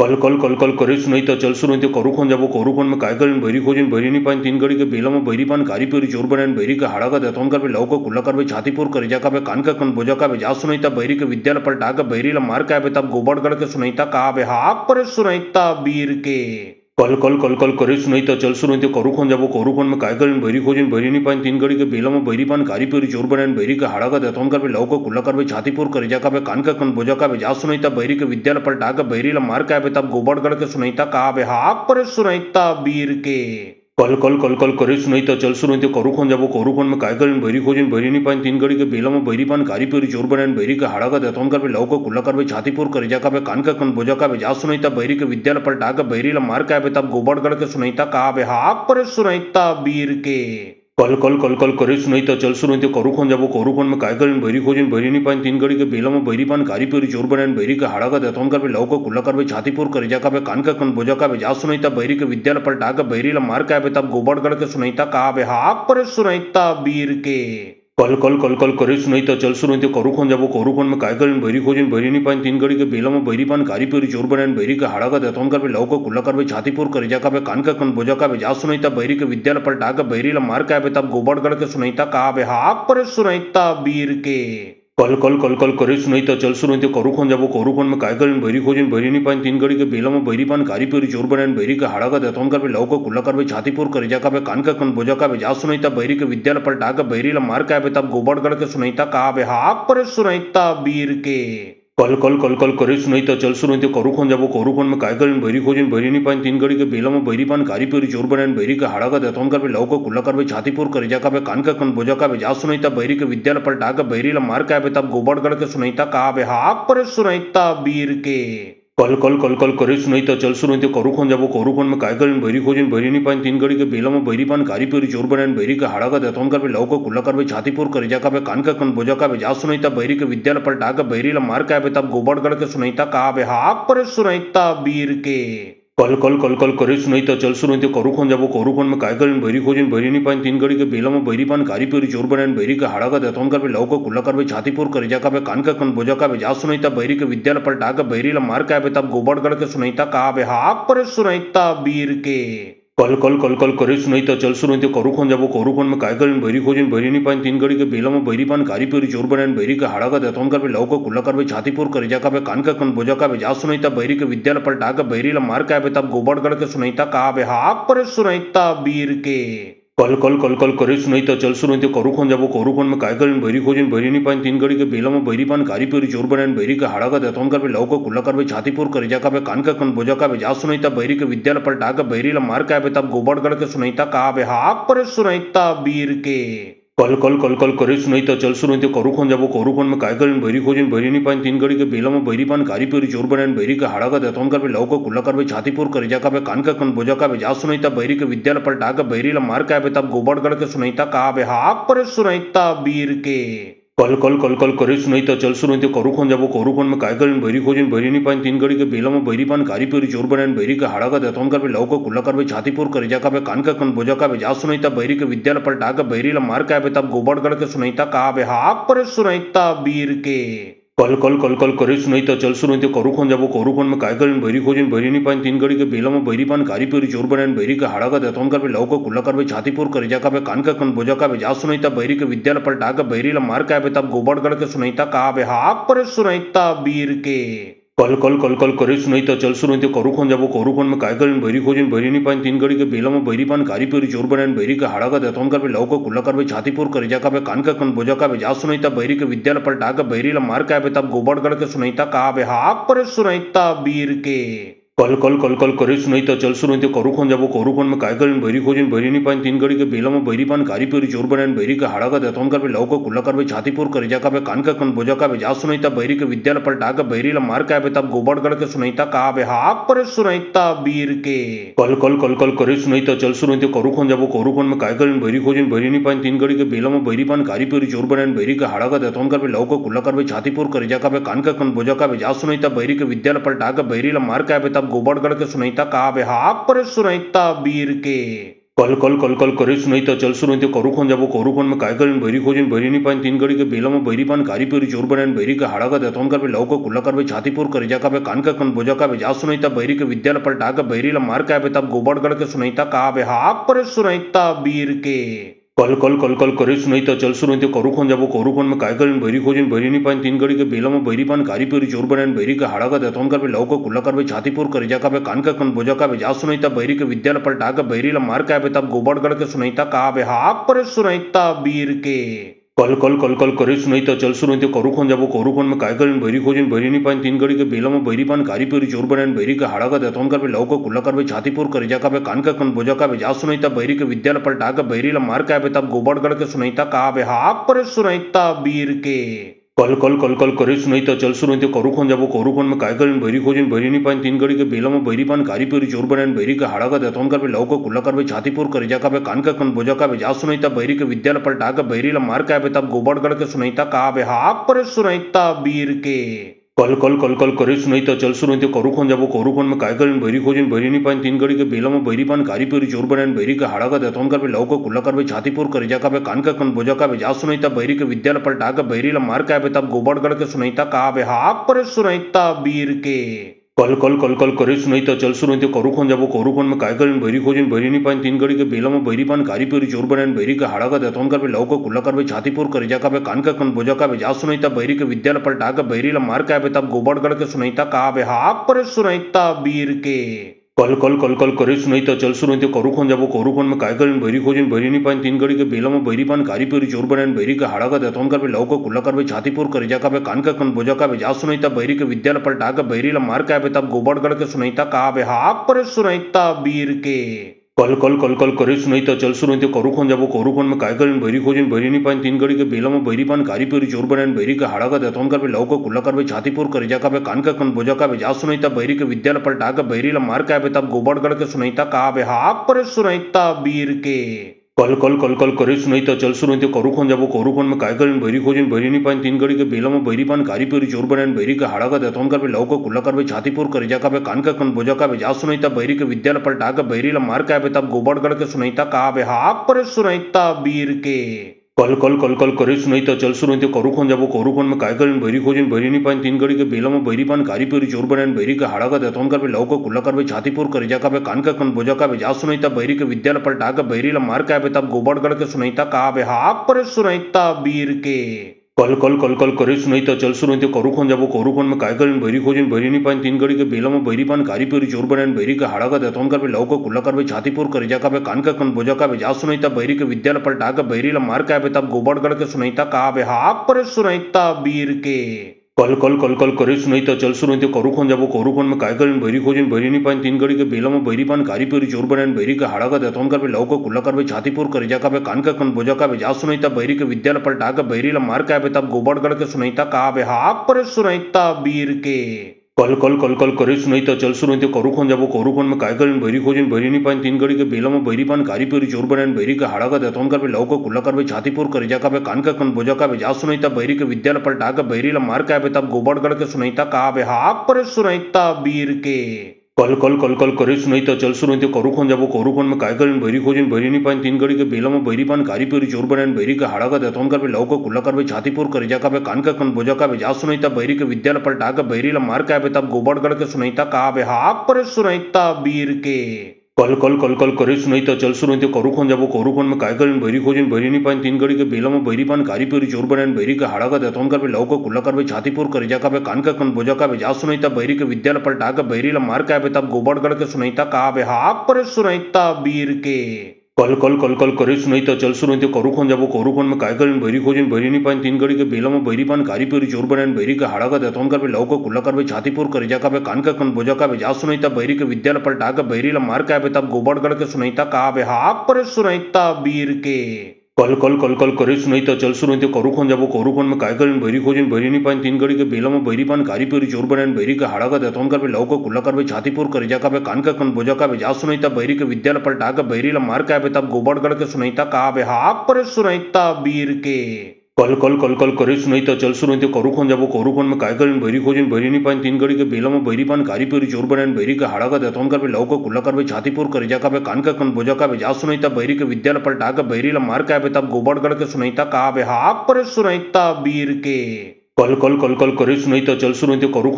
कल कल कल कल करे सुनाईता चल सुनाईते करुखन जाबो करुखन में काय करें बैरी खोजिन बैरी नहीं पाइन तीन घड़ी के बेला में बैरी पान कारी पेरी चोर बनान बैरी का हाड़ा का दतौन कर लव को कुल्ला कर छातीपुर कर जा का कान का कन बोजा का जा सुनाईता बैरी के विद्यालय पर टाका बैरी ला मार का तब गोबड़गढ़ के सुनाईता कहा बे हाक पर सुनाईता बीर के कल कल कल कल करे सुनाईता चल सुनाईते करुखन जाबो करुखन में काय करें बैरी खोजिन बैरी नहीं पाइन तीन घड़ी के बेला में बैरी पान कारी पेरी चोर बनान बैरी का हाड़ा का दतौन कर लव को कुल्ला कर छातीपुर कर जा का कान का कन बोजा का जा सुनाईता बैरी के विद्यालय पर टाका बैरी ला मार का तब गोबड़गढ़ के सुनाईता कहा बे हाक पर सुनाईता बीर के कल कल कल कल करे सुनाईता चल सुनाईते करुखन जाबो करुखन में काय करें बैरी खोजिन बैरी नहीं पाइन तीन घड़ी के बेला में बैरी पान कारी पेरी चोर बनान बैरी का हाड़ा का दतौन कर लव को कुल्ला कर छातीपुर कर जा का कान का कन बोजा का जा सुनाईता बैरी के विद्यालय पर टाका बैरी ला मार का तब गोबड़गढ़ के सुनाईता कहा बे हाक पर सुनाईता बीर के कल कल कल कल करे सुनाईता चल सुनाईते करुखन जाबो करुखन में काय करें बैरी खोजिन बैरी नहीं पाइन तीन घड़ी के बेला में बैरी पान कारी पेरी चोर बनान बैरी का हाड़ा का दतौन कर लव को कुल्ला कर छातीपुर कर जा का कान का कन बोजा का जा सुनाईता बैरी के विद्यालय पर टाका बैरी ला मार का तब गोबड़गढ़ के सुनाईता कहा बे हाक पर सुनाईता बीर के कल कल कल कल करे सुनाईता चल सुनाईते करुखन जाबो करुखन में काय करें बैरी खोजिन बैरी नहीं पाइन तीन घड़ी के बेला में बैरी पान कारी पेरी चोर बनान बैरी का हाड़ा का दतौन कर लव को कुल्ला कर छातीपुर कर जा का कान का कन बोजा का जा सुनाईता बैरी के विद्यालय पर टाका बैरी ला मार का तब गोबड़गढ़ के सुनाईता कहा बे हाक पर सुनाईता बीर के कल कल कल कल करे सुनाईता चल सुनाईते करुखन जाबो करुखन में काय करें बैरी खोजिन बैरी नहीं पाइन तीन घड़ी के बेला में बैरी पान कारी पेरी चोर बनान बैरी का हाड़ा का दतौन कर लव को कुल्ला कर छातीपुर कर जा का कान का कन बोजा का जा सुनाईता बैरी के विद्यालय पर टाका बैरी ला मार का तब गोबड़गढ़ के सुनाईता कहा बे हाक पर सुनाईता बीर के कल कल कल कल करे सुनाईता चल सुनाईते करुखन जाबो करुखन में काय करें बैरी खोजिन बैरी नहीं पाइन तीन घड़ी के बेला में बैरी पान कारी पेरी चोर बनान बैरी का हाड़ा का दतौन कर लव को कुल्ला कर छातीपुर कर जा का कान का कन बोजा का जा सुनाईता बैरी के विद्यालय पर टाका बैरी ला मार का तब गोबड़गढ़ के सुनाईता कहा बे हाक पर सुनाईता बीर के कल कल कल कल करे सुनाईता चल सुनाईते करुखन जाबो करुखन में काय करें बैरी खोजिन बैरी नहीं पाइन तीन घड़ी के बेला में बैरी पान कारी पेरी चोर बनान बैरी का हाड़ा का दतौन कर लव को कुल्ला कर छातीपुर कर जा का कान का कन बोजा का जा सुनाईता बैरी के विद्यालय पर टाका बैरी ला मार का तब गोबड़गढ़ के सुनाईता कहा बे हाक पर सुनाईता बीर के कल कल कल कल करे सुनाईता चल सुनाईते करुखन जाबो करुखन में काय करें बैरी खोजिन बैरी नहीं पाइन तीन घड़ी के बेला में बैरी पान कारी पेरी चोर बनान बैरी का हाड़ा का दतौन कर लव को कुल्ला कर छातीपुर कर जा का कान का कन बोजा का जा सुनाईता बैरी के विद्यालय पर टाका बैरी ला मार का तब गोबड़गढ़ के सुनाईता कहा बे हाक पर सुनाईता बीर के कल कल कल कल करे सुनाईता चल सुनाईते करुखन जाबो करुखन में काय करें बैरी खोजिन बैरी नहीं पाइन तीन घड़ी के बेला में बैरी पान कारी पेरी चोर बनान बैरी का हाड़ा का दतौन कर लव को कुल्ला कर छातीपुर कर जा का कान का कन बोजा का जा सुनाईता बैरी के विद्यालय पर टाका बैरी ला मार का तब गोबड़गढ़ के सुनाईता कहा बे हाक पर सुनाईता बीर के कल कल कल कल करे सुनाईता चल सुनाईते करुखन जाबो करुखन में काय करें बैरी खोजिन बैरी नहीं पाइन तीन घड़ी के बेला में बैरी पान कारी पेरी चोर बनान बैरी का हाड़ा का दतौन कर लव को कुल्ला कर छातीपुर कर जा का कान का कन बोजा का जा सुनाईता बैरी के विद्यालय पर टाका बैरी ला मार का तब गोबड़गढ़ के सुनाईता कहा बे हाक पर सुनाईता बीर के कल कल कल कल करे सुनाईता चल सुनाईते करुखन जाबो करुखन में काय करें बैरी खोजिन बैरी नहीं पाइन तीन घड़ी के बेला में बैरी पान कारी पेरी चोर बनान बैरी का हाड़ा का दतौन कर लव को कुल्ला कर छातीपुर कर जा का कान का कन बोजा का जा सुनाईता बैरी के विद्यालय पर टाका बैरी ला मार का तब गोबड़गढ़ के सुनाईता कहा बे हाक पर सुनाईता बीर के कल कल कल कल करे सुनाईता चल सुनाईते करुखन जाबो करुखन में काय करें बैरी खोजिन बैरी नहीं पाइन तीन घड़ी के बेला में बैरी पान कारी पेरी चोर बनान बैरी का हाड़ा का दतौन कर लव को कुल्ला कर छातीपुर कर जा का कान का कन बोजा का जा सुनाईता बैरी के विद्यालय पर टाका बैरी ला मार का तब गोबड़गढ़ के सुनाईता कहा बे हाक पर सुनाईता बीर के कल कल कल कल करे सुनाईता चल सुनाईते करुखन जाबो करुखन में काय करें बैरी खोजिन बैरी नहीं पाइन तीन घड़ी के बेला में बैरी पान कारी पेरी चोर बनान बैरी का हाड़ा का दतौन कर लव को कुल्ला कर छातीपुर कर जा का कान का कन बोजा का जा सुनाईता बैरी के विद्यालय पर टाका बैरी ला मार का तब गोबड़गढ़ के सुनाईता कहा बे हाक पर सुनाईता बीर के कल कल कल कल करे सुनाई चल सुनाई करुखन जाबो करुखन में काय करें बैरी खोजिन बैरी नहीं पाइन तीन घड़ी के बेला में बैरी पान कारी पेरी चोर बनान बैरी का हाड़ा का देतौन कर लव का कुल्ला कर छातीपुर कर जा का कान का कन बोजा का जा सुनाईता बैरी के विद्यालय पर टाका बैरी ला मार का तब गोबरगढ़ के सुनाईता कहा बे हाक पर सुनाईता बीर के कल कल कल कल करे सुनाईता चल सुनाईते करुखन जाबो करुखन में काय करें बैरी खोजिन बैरी नहीं पाइन तीन घड़ी के बेला में बैरी पान कारी पेरी चोर बनान बैरी का हाड़ा का देतौन कर लव का कुल्ला कर छातीपुर कर जा का कान का कन बोजा का जा सुनाईता बैरी के विद्यालय पर टाका बैरी ला मार का तब गोबरगढ़ के सुनाईता कहा बे हाक पर सुनाईता बीर के कल कल कल कल करे सुनाईता चल सुनाईते करुखन जाबो करुखन में काय करें बैरी खोजिन बैरी नहीं पाइन तीन घड़ी के बेला में बैरी पान कारी पेरी चोर बनान बैरी का हाड़ा का देतौन कर लव का कुल्ला कर छातीपुर कर जा का कान का कन बोजा का जा सुनाईता बैरी के विद्यालय पर टाका बैरी ला मार का तब गोबरगढ़ के सुनाईता कहा बे हाक पर सुनाईता बीर के कल कल कल कल करे सुनाईता चल सुनाईते करुखन जाबो करुखन में काय करें बैरी खोजिन बैरी नहीं पाइन तीन घड़ी के बेला में बैरी पान कारी पेरी चोर बनान बैरी का हाड़ा का देतौन कर लव का कुल्ला कर छातीपुर कर जा का कान का कन बोजा का जा सुनाईता बैरी के विद्यालय पर टाका बैरी ला मार का तब गोबरगढ़ के सुनाईता कहा बे हाक पर सुनाईता बीर के कल कल कल कल करे सुनाईता चल सुनाईते करुखन जाबो करुखन में काय करें बैरी खोजिन बैरी नहीं पाइन तीन घड़ी के बेला में बैरी पान कारी पेरी चोर बनान बैरी का हाड़ा का देतौन कर लव का कुल्ला कर छातीपुर कर जा का कान का कन बोजा का जा सुनाईता बैरी के विद्यालय पर टाका बैरी ला मार का तब गोबरगढ़ के सुनाईता कहा बे हाक पर सुनाईता बीर के कल कल कल कल करे सुनाईता चल सुनाईते करुखन जाबो करुखन में काय करें बैरी खोजिन बैरी नहीं पाइन तीन घड़ी के बेला में बैरी पान कारी पेरी चोर बनान बैरी का हाड़ा का देतौन कर लव का कुल्ला कर छातीपुर कर जा का कान का कन बोजा का जा सुनाईता बैरी के विद्यालय पर टाका बैरी ला मार का तब गोबरगढ़ के सुनाईता कहा बे हाक पर सुनाईता बीर के कल कल कल कल करे सुनाईता चल सुनाईते करुखन जाबो करुखन में काय करें बैरी खोजिन बैरी नहीं पाइन तीन घड़ी के बेला में बैरी पान कारी पेरी चोर बनान बैरी का हाड़ा का देतौन कर लव का कुल्ला कर छातीपुर कर जा का कान का कन बोजा का जा सुनाईता बैरी के विद्यालय पर टाका बैरी ला मार का तब गोबरगढ़ के सुनाईता कहा बे हाक पर सुनाईता बीर के कल कल कल कल करे सुनाईता चल सुनाईते करुखन जाबो करुखन में काय करें बैरी खोजिन बैरी नहीं पाइन तीन घड़ी के बेला में बैरी पान कारी पेरी चोर बनान बैरी का हाड़ा का देतौन कर लव का कुल्ला कर छातीपुर कर जा का कान का कन बोजा का जा सुनाईता बैरी के विद्यालय पर टाका बैरी ला मार का तब गोबरगढ़ के सुनाईता कहा बे हाक पर सुनाईता बीर के कल कल कल कल करे सुनाईता चल सुनाईते करुखन जाबो करुखन में काय करें बैरी खोजिन बैरी नहीं पाइन तीन घड़ी के बेला में बैरी पान कारी पेरी चोर बनान बैरी का हाड़ा का देतौन कर लव का कुल्ला कर छातीपुर कर जा का कान का कन बोजा का जा सुनाईता बैरी के विद्यालय पर टाका बैरी ला मार का तब गोबरगढ़ के सुनाईता कहा बे हाक पर सुनाईता बीर के कल कल कल कल करे सुनाईता चल सुनाईते करुखन जाबो करुखन में काय करें बैरी खोजिन बैरी नहीं पाइन तीन घड़ी के बेला में बैरी पान कारी पेरी चोर बनान बैरी का हाड़ा का देतौन कर लव का कुल्ला कर छातीपुर कर जा का कान का कन बोजा का जा सुनाईता बैरी के विद्यालय पर टाका बैरी ला मार का तब गोबरगढ़ के सुनाईता कहा बे हाक पर सुनाईता बीर के कल कल कल कल करे सुनाईता चल सुनाईते करुखन जाबो करुखन में काय करें बैरी खोजिन बैरी नहीं पाइन तीन घड़ी के बेला में बैरी पान कारी पेरी चोर बनान बैरी का हाड़ा का देतौन कर लव का कुल्ला कर छातीपुर कर जा का कान का कन बोजा का जा सुनाईता बैरी के विद्यालय पर टाका बैरी ला मार का तब गोबरगढ़ के सुनाईता कहा बे हाक पर सुनाईता बीर के कल कल कल कल करे सुनाईता चल सुनाईते करुखन जाबो करुखन में काय करें बैरी खोजिन बैरी नहीं पाइन तीन घड़ी के बेला में बैरी पान कारी पेरी चोर बनान बैरी का हाड़ा का देतौन कर लव का कुल्ला कर छातीपुर कर जा का कान का कन बोजा का जा सुनाईता बैरी के विद्यालय पर टाका बैरी ला मार का तब गोबरगढ़ के सुनाईता कहा बे हाक पर सुनाईता बीर के कल कल कल कल करे सुनाईता चल सुनाईते करुखन जाबो करुखन में काय करें बैरी खोजिन बैरी नहीं पाइन तीन घड़ी के बेला में बैरी पान कारी पेरी चोर बनान बैरी का हाड़ा का देतौन कर लव का कुल्ला कर छातीपुर कर जा का कान का कन बोजा का जा सुनाईता बैरी के विद्यालय पर टाका बैरी ला मार का तब गोबरगढ़ के सुनाईता कहा बे हाक पर सुनाईता बीर के कल कल कल कल करे सुनाईता चल सुनाईते करुखन जाबो करुखन में काय करें बैरी खोजिन बैरी नहीं पाइन तीन घड़ी के बेला में बैरी पान कारी पेरी चोर बनान बैरी का हाड़ा का देतौन कर लव का कुल्ला कर छातीपुर कर जा का कान का कन बोजा का जा सुनाईता बैरी के विद्यालय पर टाका बैरी ला मार का तब गोबरगढ़ के सुनाईता कहा बे हाक पर सुनाईता बीर के कल कल कल कल करे सुनाईता चल सुनाईते करुखन जाबो करुखन में काय करें बैरी खोजिन बैरी नहीं पाइन तीन घड़ी के बेला में बैरी पान कारी पेरी चोर बनान बैरी का हाड़ा का देतौन कर लव का कुल्ला कर छातीपुर कर जा का कान का कन बोजा का जा सुनाईता बैरी के विद्यालय पर टाका बैरी ला मार का तब गोबरगढ़ के सुनाईता कहा बे हाक पर सुनाईता बीर के कल कल कल कल करे सुनाईता चल सुनाईते करुखन जाबो करुखन में काय करें बैरी खोजिन बैरी नहीं पाइन तीन घड़ी के बेला में बैरी पान कारी पेरी चोर बनान बैरी का हाड़ा का देतौन कर लव का कुल्ला कर छातीपुर कर जा का कान का कन बोजा का जा सुनाईता बैरी के विद्यालय पर टाका बैरी ला मार का तब गोबरगढ़ के सुनाईता कहा बे हाक पर सुनाईता बीर के कल कल कल कल करे सुनाईता चल सुनाईते करुखन जाबो करुखन में काय करें बैरी खोजिन बैरी नहीं पाइन तीन घड़ी के बेला में बैरी पान कारी पेरी चोर बनान बैरी का हाड़ा का देतौन कर लव का कुल्ला कर छातीपुर कर जा का कान का कन बोजा का जा सुनाईता बैरी के विद्यालय पर टाका बैरी ला मार का तब गोबरगढ़ के सुनाईता कहा बे हाक पर सुनाईता बीर के कल कल कल कल करे सुनाई तो चल सुनाई तो करू खोन में काय करें बैरी खोजिन बैरी नहीं पाइन तीन घड़ी के बेला में बैरी पान कारी पेरी चोर बनान बैरी का हाड़ा का दतौन कर लव को कुल्ला कर छाती पूर कर जा का कान का कन बोझा का जा सुनाईता बैरी के विद्यालय पलटा का बैरी ला मार का तब गोबड़ गढ़ के सुनाईता कहा बे हाक पर सुनाईता वीर के कल कल करे सुनाईता चल सुनाई तो करू खोन में काय करें बैरी खोजिन बैरी नहीं पाइन तीन घड़ी के बेला में बैरी पान कारी पेरी चोर बनान बैरी का हाड़ा का दतौन कर लव को कुल्ला कर छाती पूर कर जा का कान का कन बोझा का जा सुनाईता बैरी के विद्यालय पलटा का बैरी ला मार का तब गोबड़ गढ़ के सुनाईता कहा बे हाक पर सुनाईता वीर के कल कल करे सुनाईता चल सुनाई तो करू खोन में काय करें बैरी खोजिन बैरी नहीं पाइन तीन घड़ी के बेला में बैरी पान कारी पेरी चोर बनान बैरी का हाड़ा का दतौन कर लव को कुल्ला कर छाती पूर कर जा का कान का कन बोझा का जा सुनाईता बैरी के विद्यालय पलटा का बैरी ला मार का तब गोबड़ गढ़ के सुनाईता कहा बे हाक पर सुनाईता वीर के कल करे सुनाईता चल सुनाई तो करू खोन में काय करें बैरी खोजिन बैरी नहीं पाइन तीन घड़ी के बेला में बैरी पान कारी पेरी चोर बनान बैरी का हाड़ा का दतौन कर लव को कुल्ला कर छाती पूर कर जा का कान का कन बोझा का जा सुनाईता बैरी के विद्यालय पलटा का बैरी ला मार का तब गोबड़ गढ़ के सुनाईता कहा बे हाक पर सुनाईता वीर के कल करे सुनाईता चल सुनाई तो करू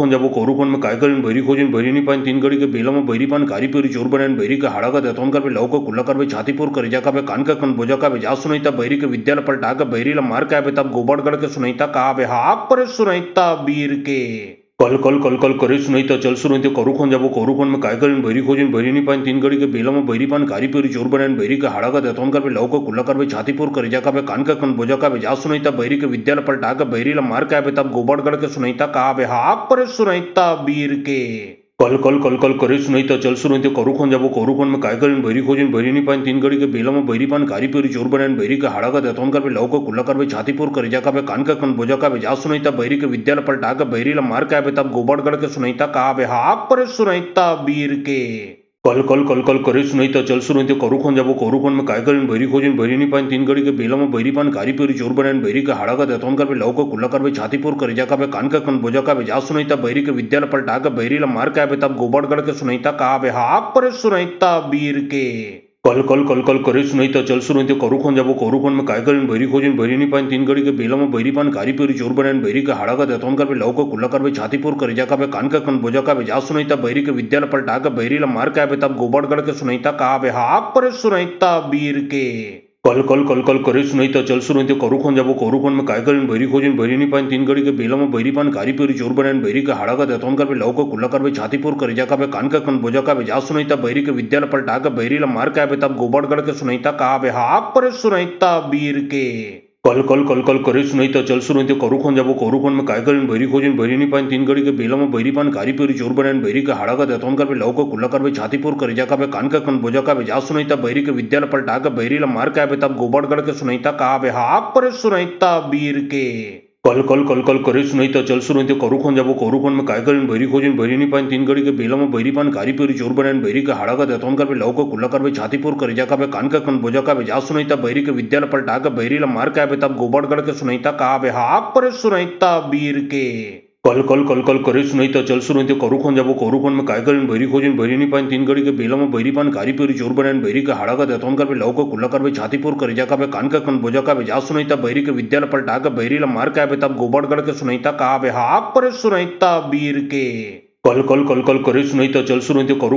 खोन में काय करें बैरी खोजिन बैरी नहीं पाइन तीन घड़ी के बेला में बैरी पान कारी पेरी चोर बनान बैरी का हाड़ा का दतौन कर लव को कुल्ला कर छाती पूर कर जा का कान का कन बोझा का जा सुनाईता बैरी के विद्यालय पलटा का बैरी ला मार का तब गोबड़ गढ़ के सुनाईता कहा बे हाक पर सुनाईता वीर के कल करे सुनाईता चल सुनाई तो करू खोन में काय करें बैरी खोजिन बैरी नहीं पाइन तीन घड़ी के बेला में बैरी पान कारी पेरी चोर बनान बैरी का हाड़ा का दतौन कर लव को कुल्ला कर छाती पूर कर जा का कान का कन बोझा का जा सुनाईता बैरी के विद्यालय पलटा का बैरी ला मार का तब गोबड़ गढ़ के सुनाईता कहा बे हाक पर सुनाईता वीर के कल करे सुनाईता चल सुनाई तो करू खोन में काय करें बैरी खोजिन बैरी नहीं पाइन तीन घड़ी के बेला में बैरी पान कारी पेरी चोर बनान बैरी का हाड़ा का दतौन कर लव को कुल्ला कर छाती पूर कर जा का कान का कन बोझा का जा सुनाईता बैरी के विद्यालय पलटा का बैरी ला मार का तब गोबड़ गढ़ के सुनाईता कहा बे हाक पर सुनाईता वीर के कल करे सुनाईता चल सुनाई तो करू खोन में काय करें बैरी खोजिन बैरी नहीं पाइन तीन घड़ी के बेला में बैरी पान कारी पेरी चोर बनान बैरी का हाड़ा का दतौन कर लव को कुल्ला कर छाती पूर कर जा का कान का कन बोझा का जा सुनाईता बैरी के विद्यालय पलटा का बैरी ला मार का तब गोबड़ गढ़ के सुनाईता कहा बे हाक पर सुनाईता वीर के कल करे सुनाईता चल सुनाई तो करू खोन में काय करें बैरी खोजिन बैरी नहीं पाइन तीन घड़ी के बेला में बैरी पान कारी पेरी चोर बनान बैरी का हाड़ा का दतौन कर लव को कुल्ला कर छाती पूर कर जा का कान का कन बोझा का जा सुनाईता बैरी के विद्यालय पलटा का बैरी ला मार का तब गोबड़ गढ़ के सुनाईता कहा बे हाक पर सुनाईता वीर के कल करे सुनाईता चल सुनाई तो करू खोन में काय करें बैरी खोजिन बैरी नहीं पाइन तीन घड़ी के बेला में बैरी पान कारी पेरी चोर बनान बैरी का हाड़ा का दतौन कर लव को कुल्ला कर छाती पूर कर जा का कान का कन बोझा का जा सुनाईता बैरी के विद्यालय पलटा का बैरी ला मार का तब गोबड़ गढ़ के सुनाईता कहा बे हाक पर सुनाईता वीर के कल करे सुनाईता चल सुनाई तो करू खोन में काय करें बैरी खोजिन बैरी नहीं पाइन तीन घड़ी के बेला में बैरी पान कारी पेरी चोर बनान बैरी का हाड़ा का दतौन कर लव को कुल्ला कर छाती पूर कर जा का कान का कन बोझा का जा सुनाईता बैरी के विद्यालय पलटा का बैरी ला मार का तब गोबड़ गढ़ के सुनाईता कहा बे हाक पर सुनाईता वीर के कल करे सुनाईता चल सुनाई तो करू खोन में काय करें बैरी खोजिन बैरी नहीं पाइन तीन घड़ी के बेला में बैरी पान कारी पेरी चोर बनान बैरी का हाड़ा का दतौन कर लव को कुल्ला कर छाती पूर कर जा का कान का कन बोझा का जा सुनाईता बैरी के विद्यालय पलटा का बैरी ला मार का तब गोबड़ गढ़ के सुनाईता कहा बे हाक पर सुनाईता वीर के कल करे सुनाईता चल सुनाई तो करू खोन में काय करें बैरी खोजिन बैरी नहीं पाइन तीन घड़ी के बेला में बैरी पान कारी पेरी चोर बनान बैरी का हाड़ा का दतौन कर लव को कुल्ला कर छाती पूर कर जा का कान का कन बोझा का जा सुनाईता बैरी के विद्यालय पलटा का बैरी ला मार का तब गोबड़ गढ़ के सुनाईता कहा बे हाक पर सुनाईता वीर के कल करे सुनाईता चल सुनाई तो करू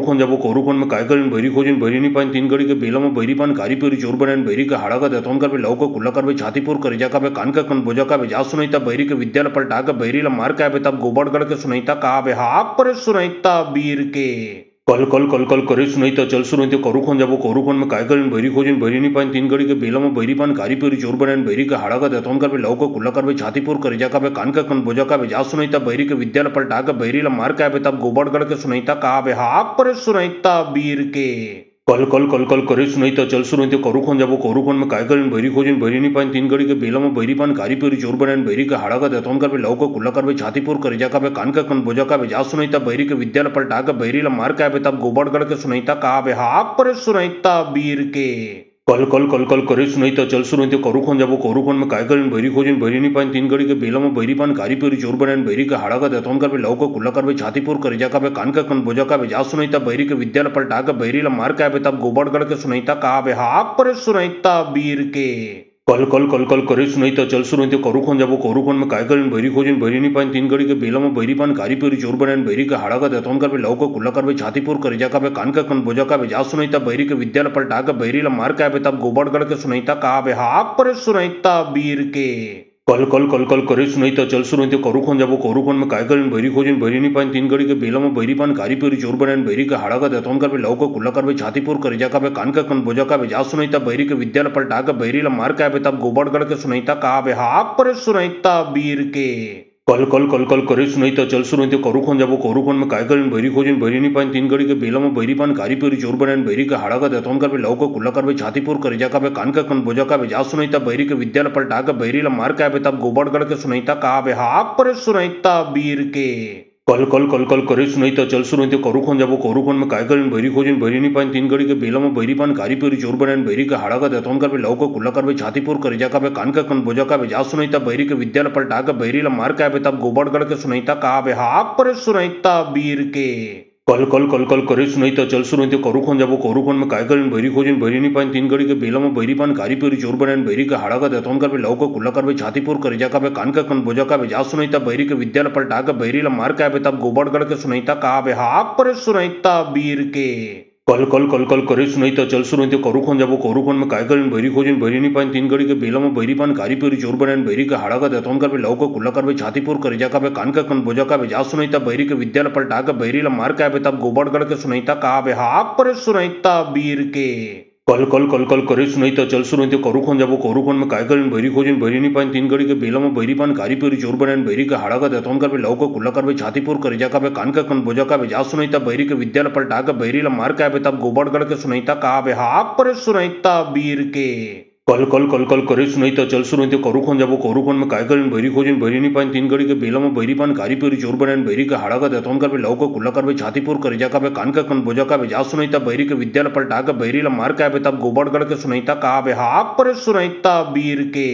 खोन में काय करें बैरी खोजिन बैरी नहीं पाइन तीन घड़ी के बेला में बैरी पान कारी पेरी चोर बनान बैरी का हाड़ा का दतौन कर लव को कुल्ला कर छाती पूर कर जा का कान का कन बोझा का जा सुनाईता बैरी के विद्यालय पलटा का बैरी ला मार का तब गोबड़ गढ़ के सुनाईता कहा बे हाक पर सुनाईता वीर के कल करे सुनाईता चल सुनाई तो करू खोन में काय करें बैरी खोजिन बैरी नहीं पाइन तीन घड़ी के बेला में बैरी पान कारी पेरी चोर बनान बैरी का हाड़ा का दतौन कर लव को कुल्ला कर छाती पूर कर जा का कान का कन बोझा का जा सुनाईता बैरी के विद्यालय पलटा का बैरी ला मार का तब गोबड़ गढ़ के सुनाईता कहा बे हाक पर सुनाईता वीर के कल करे सुनाईता चल सुनाई तो करू खोन में काय करें बैरी खोजिन बैरी नहीं पाइन तीन घड़ी के बेला में बैरी पान कारी पेरी चोर बनान बैरी का हाड़ा का दतौन कर लव को कुल्ला कर छाती पूर कर जा का कान का कन बोझा का जा सुनाईता बैरी के विद्यालय पलटा का बैरी ला मार का तब गोबड़ गढ़ के सुनाईता कहा बे हाक पर सुनाईता वीर के कल करे सुनाईता चल सुनाई तो करू खोन में काय करें बैरी खोजिन बैरी नहीं पाइन तीन घड़ी के बेला में बैरी पान कारी पेरी चोर बनान बैरी का हाड़ा का दतौन कर लव को कुल्ला कर छाती पूर कर जा का कान का कन बोझा का जा सुनाईता बैरी के विद्यालय पलटा का बैरी ला मार का तब गोबड़ गढ़ के सुनाईता कहा बे हाक पर सुनाईता वीर के कल कल कल कल करे सुनाई चल सुनाई करुखन जाबो करुखन में काय करें बैरी खोजिन बैरी नहीं पाइन तीन घड़ी के बेला में बैरी पान कारी पेरी चोर बनान बैरी का हाड़ा का देतौन कर लव का कुल्ला कर छातीपुर कर जा का कान का कन बोजा का जा सुनाईता बैरी के विद्यालय पलटा का बैरी ला मार के तब गोबड़ गढ़ के सुनाईता कहा बे हाक पर सुनाईता वीर के कल कल कल कल करे सुनाई चल सुनाई करुखन जाबो करुखन में काय करें बैरी खोजिन बैरी नहीं पाइन तीन घड़ी के बेला में बैरी पान कारी पेरी चोर बनान बैरी का हाड़ा का देतौन कर लव का कुल्ला कर छातीपुर कर जा का कान का कन बोजा का जा सुनाईता बैरी के विद्यालय पलटा का बैरी ला मार के तब गोबड़ गढ़ के सुनाईता कहा बे हाक पर सुनाईता वीर के कल कल कल कल करे सुनाई चल सुनाई करुखन जाबो करुखन में काय करें बैरी खोजिन बैरी नहीं पाइन तीन घड़ी के बेला में बैरी पान कारी पेरी चोर बनान बैरी का हाड़ा का देतौन कर लव का कुल्ला कर छातीपुर कर जा का कान का कन बोजा का जा सुनाईता बैरी के विद्यालय पलटा का बैरी ला मार के तब गोबड़ गढ़ के सुनाईता कहा बे हाक पर सुनाईता वीर के कल कल कल कल करे सुनाई चल सुनाई करुखन जाबो करुखन में काय करें बैरी खोजिन बैरी नहीं पाइन तीन घड़ी के बेला में बैरी पान कारी पेरी चोर बनान बैरी का हाड़ा का देतौन कर लव का कुल्ला कर छातीपुर कर जा का कान का कन बोजा का जा सुनाईता बैरी के विद्यालय पलटा का बैरी ला मार के तब गोबड़ गढ़ के सुनाईता कहा बे हाक पर सुनाईता वीर के कल कल कल कल करे सुनाई चल सुनाई करुखन जाबो करुखन में काय करें बैरी खोजिन बैरी नहीं पाइन तीन घड़ी के बेला में बैरी पान कारी पेरी चोर बनान बैरी का हाड़ा का देतौन कर लव का कुल्ला कर छातीपुर कर जा का कान का कन बोजा का जा सुनाईता बैरी के विद्यालय पलटा का बैरी ला मार के तब गोबड़ गढ़ के सुनाईता कहा बे हाक पर सुनाईता वीर के कल कल कल कल करे सुनाई चल सुनाई करुखन जाबो करुखन में काय करें बैरी खोजिन बैरी नहीं पाइन तीन घड़ी के बेला में बैरी पान कारी पेरी चोर बनान बैरी का हाड़ा का देतौन कर लव का कुल्ला कर छातीपुर कर जा का कान का कन बोजा का जा सुनाईता बैरी के विद्यालय पलटा का बैरी ला मार के तब गोबड़ गढ़ के सुनाईता कहा बे हाक पर सुनाईता वीर के कल कल कल कल करे सुनाई चल सुनाई करुखन जाबो करुखन में काय करें बैरी खोजिन बैरी नहीं पाइन तीन घड़ी के बेला में बैरी पान कारी पेरी चोर बनान बैरी का हाड़ा का देतौन कर लव का कुल्ला कर छातीपुर कर जा का कान का कन बोजा का जा सुनाईता बैरी के विद्यालय पलटा का बैरी ला मार के तब गोबड़ गढ़ के सुनाईता कहा बे हाक पर सुनाईता वीर के कल कल कल कल करे सुनाई चल सुनाई करुखन जाबो करुखन में काय करें बैरी खोजिन बैरी नहीं पाइन तीन घड़ी के बेला में बैरी पान कारी पेरी चोर बनान बैरी का हाड़ा का देतौन कर लव का कुल्ला कर छातीपुर कर जा का कान का कन बोजा का जा सुनाईता बैरी के विद्यालय पलटा का बैरी ला मार के तब गोबड़ गढ़ के सुनाईता कहा बे हाक पर सुनाईता वीर के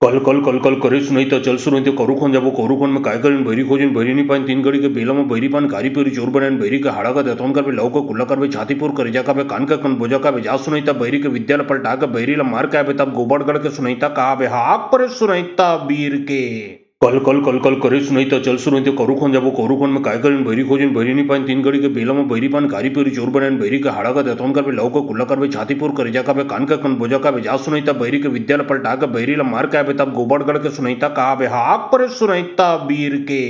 कल कल कल कल करे सुनाई चल सुनाई करुखन जाबो करुखन में काय करें बैरी खोजिन बैरी नहीं पाइन तीन घड़ी के बेला में बैरी पान कारी पेरी चोर बनान बैरी का हाड़ा का देतौन कर लव का कुल्ला कर छातीपुर कर जा का कान का कन बोजा का जा सुनाईता बैरी के विद्यालय पलटा का बैरी ला मार के तब गोबड़ गढ़ के सुनाईता कहा बे हाक पर सुनाईता वीर के कल कल कल कल करे सुनाई चल सुनाई करुखन जाबो करुखन में काय करें बैरी खोजिन बैरी नहीं पाइन तीन घड़ी के बेला में बैरी पान कारी पेरी चोर बनान बैरी का हाड़ा का देतौन कर लव का कुल्ला कर छातीपुर कर जा का कान का कन बोजा का जा सुनाईता बैरी के विद्यालय पलटा का बैरी ला मार के तब गोबड़ गढ़ के सुनाईता कहा बे हाक पर सुनाईता वीर के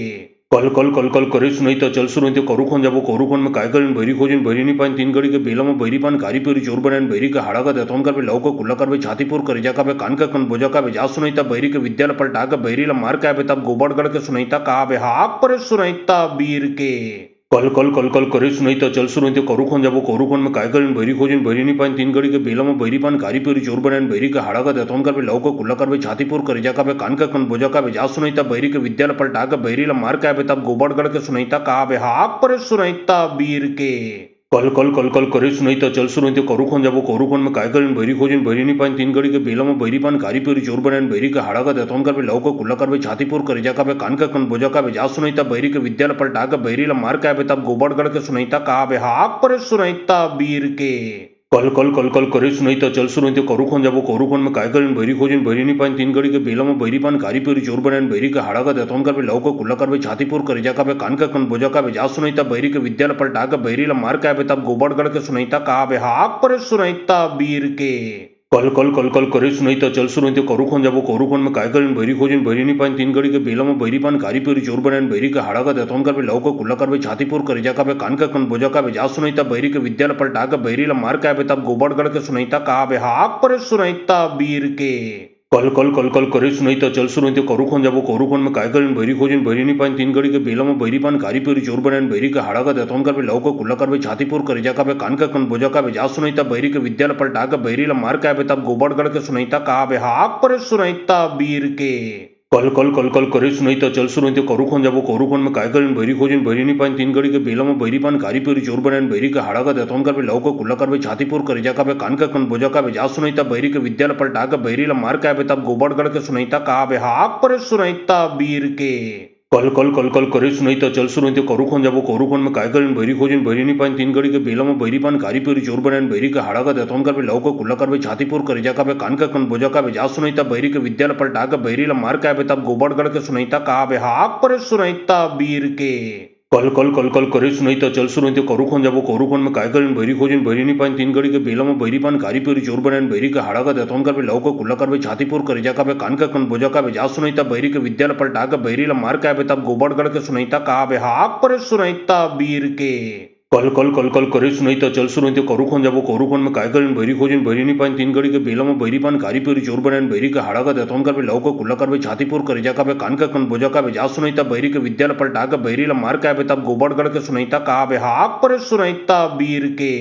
कल कल कल कल करे सुनाई चल सुनाई करुखन जाबो करुखन में काय करें बैरी खोजिन बैरी नहीं पाइन तीन घड़ी के बेला में बैरी पान कारी पेरी चोर बनान बैरी का हाड़ा का देतौन कर लव का कुल्ला कर छातीपुर कर जा का कान का कन बोजा का जा सुनाईता बैरी के विद्यालय पलटा का बैरी ला मार के तब गोबड़ गढ़ के सुनाईता कहा बे हाक पर सुनाईता वीर के कल कल कल कल करे सुनाई चल सुनाई करुखन जाबो करुखन में काय करें बैरी खोजिन बैरी नहीं पाइन तीन घड़ी के बेला में बैरी पान कारी पेरी चोर बनान बैरी का हाड़ा का देतौन कर लव का कुल्ला कर छातीपुर कर जा का कान का कन बोजा का जा सुनाईता बैरी के विद्यालय पलटा का बैरी ला मार के तब गोबड़ गढ़ के सुनाईता कहा बे हाक पर सुनाईता वीर के कल कल कल कल करे सुनाई चल सुनाई करुखन जाबो करुखन में काय करें बैरी खोजिन बैरी नहीं पाइन तीन घड़ी के बेला में बैरी पान कारी पेरी चोर बनान बैरी का हाड़ा का देतौन कर लव का कुल्ला कर छातीपुर कर जा का कान का कन बोजा का जा सुनाईता बैरी के विद्यालय पलटा का बैरी ला मार के तब गोबड़ गढ़ के सुनाईता कहा बे हाक पर सुनाईता वीर के कल कल कल कल करे सुनाई चल सुनाई करुखन जाबो करुखन में काय करें बैरी खोजिन बैरी नहीं पाइन तीन घड़ी के बेला में बैरी पान कारी पेरी चोर बनान बैरी का हाड़ा का देतौन कर लव का कुल्ला कर छातीपुर कर जा का कान का कन बोजा का जा सुनाईता बैरी के विद्यालय पलटा का बैरी ला मार के तब गोबड़ गढ़ के सुनाईता कहा बे हाक पर सुनाईता वीर के कल कल कल कल करे सुनाई चल सुनाई करुखन जाबो करुखन में काय करें बैरी खोजिन बैरी नहीं पाइन तीन घड़ी के बेला में बैरी पान कारी पेरी चोर बनान बैरी का हाड़ा का देतौन कर लव का कुल्ला कर छातीपुर कर जा का कान का कन बोजा का जा सुनाईता बैरी के विद्यालय पलटा का बैरी ला मार के तब गोबड़ गढ़ के सुनाईता कहा बे हाक पर सुनाईता वीर के कल कल कल कल करे सुनाई चल सुनाई करुखन जाबो करुखन में काय करें बैरी खोजिन बैरी नहीं पाइन तीन घड़ी के बेला में बैरी पान कारी पेरी चोर बनान बैरी का हाड़ा का देतौन कर लव का कुल्ला कर छातीपुर कर जा का कान का कन बोजा का जा सुनाईता बैरी के विद्यालय पलटा का बैरी ला मार के तब गोबड़ गढ़ के सुनाईता कहा बे हाक पर सुनाईता वीर के कल कल कल कल करे सुनाई चल सुनाई करुखन जाबो करुखन में काय करें बैरी खोजिन बैरी नहीं पाइन तीन घड़ी के बेला में बैरी पान कारी पेरी चोर बनान बैरी का हाड़ा का देतौन कर लव का कुल्ला कर छातीपुर कर जा का कान का कन बोजा का जा सुनाईता बैरी के विद्यालय पलटा का बैरी ला मार के तब गोबड़ गढ़ के सुनाईता कहा बे हाक पर सुनाईता वीर के कल कल कल कल करे सुनाई चल सुनाई करुखन जाबो करुखन में काय करें बैरी खोजिन बैरी नहीं पाइन तीन घड़ी के बेला में बैरी पान कारी पेरी चोर बनान बैरी का हाड़ा का देतोन कर लव का कुल्ला कर छातीपुर कर जा का कान का कन बोजा का जा सुनाईता बैरी के विद्यालय पलटा का बैरी ला मार का तब गोबर गढ़ के सुनाईता कहा बे हाक पर सुनाईता बीर के कल कल कल कल करे सुनाई चल सुनाई करुखन जाबो करुखन में काय करें बैरी खोजिन बैरी नहीं पाइन तीन घड़ी के बेला में बैरी पान कारी पेरी चोर बनान बैरी का हाड़ा का देतोन कर लव का कुल्ला कर छातीपुर कर जा का कान का कन बोजा का जा सुनाईता बैरी के विद्यालय पलटा का बैरी ला मार का तब गोबर गढ़ के सुनाईता कहा बे हाक पर सुनाईता बीर के कल कल कल कल करे सुनाई चल सुनाई करुखन जाबो करुखन में काय करें बैरी खोजिन बैरी नहीं पाइन तीन घड़ी के बेला में बैरी पान कारी पेरी चोर बनान बैरी का हाड़ा का देतोन कर लव का कुल्ला कर छातीपुर कर जा का कान का कन बोजा का जा सुनाईता बैरी के विद्यालय पलटा का बैरी ला मार का तब गोबर गढ़ के सुनाईता कहा बे हाक पर सुनाईता बीर के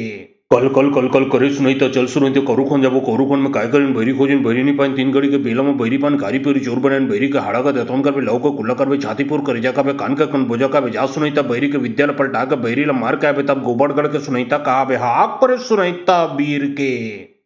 कल कल कल कल करे सुनाई चल सुनाई करुखन जाबो करुखन में काय करें बैरी खोजिन बैरी नहीं पाइन तीन घड़ी के बेला में बैरी पान कारी पेरी चोर बनान बैरी का हाड़ा का देतोन कर लव का कुल्ला कर छातीपुर कर जा का कान का कन बोजा का जा सुनाईता बैरी के विद्यालय पलटा का बैरी ला मार का तब गोबर गढ़ के सुनाईता कहा बे हाक पर सुनाईता बीर के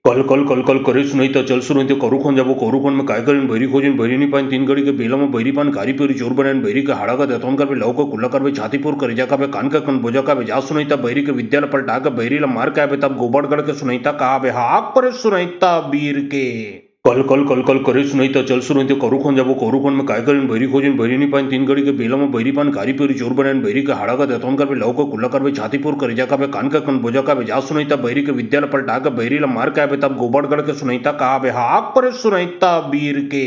कल कल कल कल करे सुनाई चल सुनाई करुखन जाबो करुखन में काय करें बैरी खोजिन बैरी नहीं पाइन तीन घड़ी के बेला में बैरी पान कारी पेरी चोर बनान बैरी का हाड़ा का देतोन कर लव का कुल्ला कर छातीपुर कर जा का कान का कन बोजा का जा सुनाईता बैरी के विद्यालय पलटा का बैरी ला मार का तब गोबर गढ़ के सुनाईता कहा बे हाक पर सुनाईता बीर के कल कल कल कल करे सुनाई चल सुनाई करुखन जाबो करुखन में काय करें बैरी खोजिन बैरी नहीं पाइन तीन घड़ी के बेला में बैरी पान कारी पेरी चोर बनान बैरी का हाड़ा का देतोन कर लव का कुल्ला कर छातीपुर कर जा का कान का कन बोजा का जा सुनाईता बैरी के विद्यालय पलटा का बैरी ला मार का तब गोबर गढ़ के सुनाईता कहा बे हाक पर सुनाईता बीर के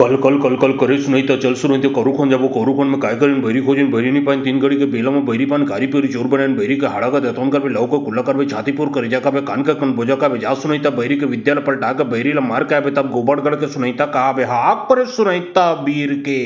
कल कल कल कल करे सुनाई चल सुनाई करुखन जाबो करुखन में काय करें बैरी खोजिन बैरी नहीं पाइन तीन घड़ी के बेला में बैरी पान कारी पेरी चोर बनान बैरी का हाड़ा का देतोन कर लव का कुल्ला कर छातीपुर कर जा का कान का कन बोजा का जा सुनाईता बैरी के विद्यालय पलटा का बैरी ला मार का तब गोबर गढ़ के सुनाईता कहा बे हाक पर सुनाईता बीर के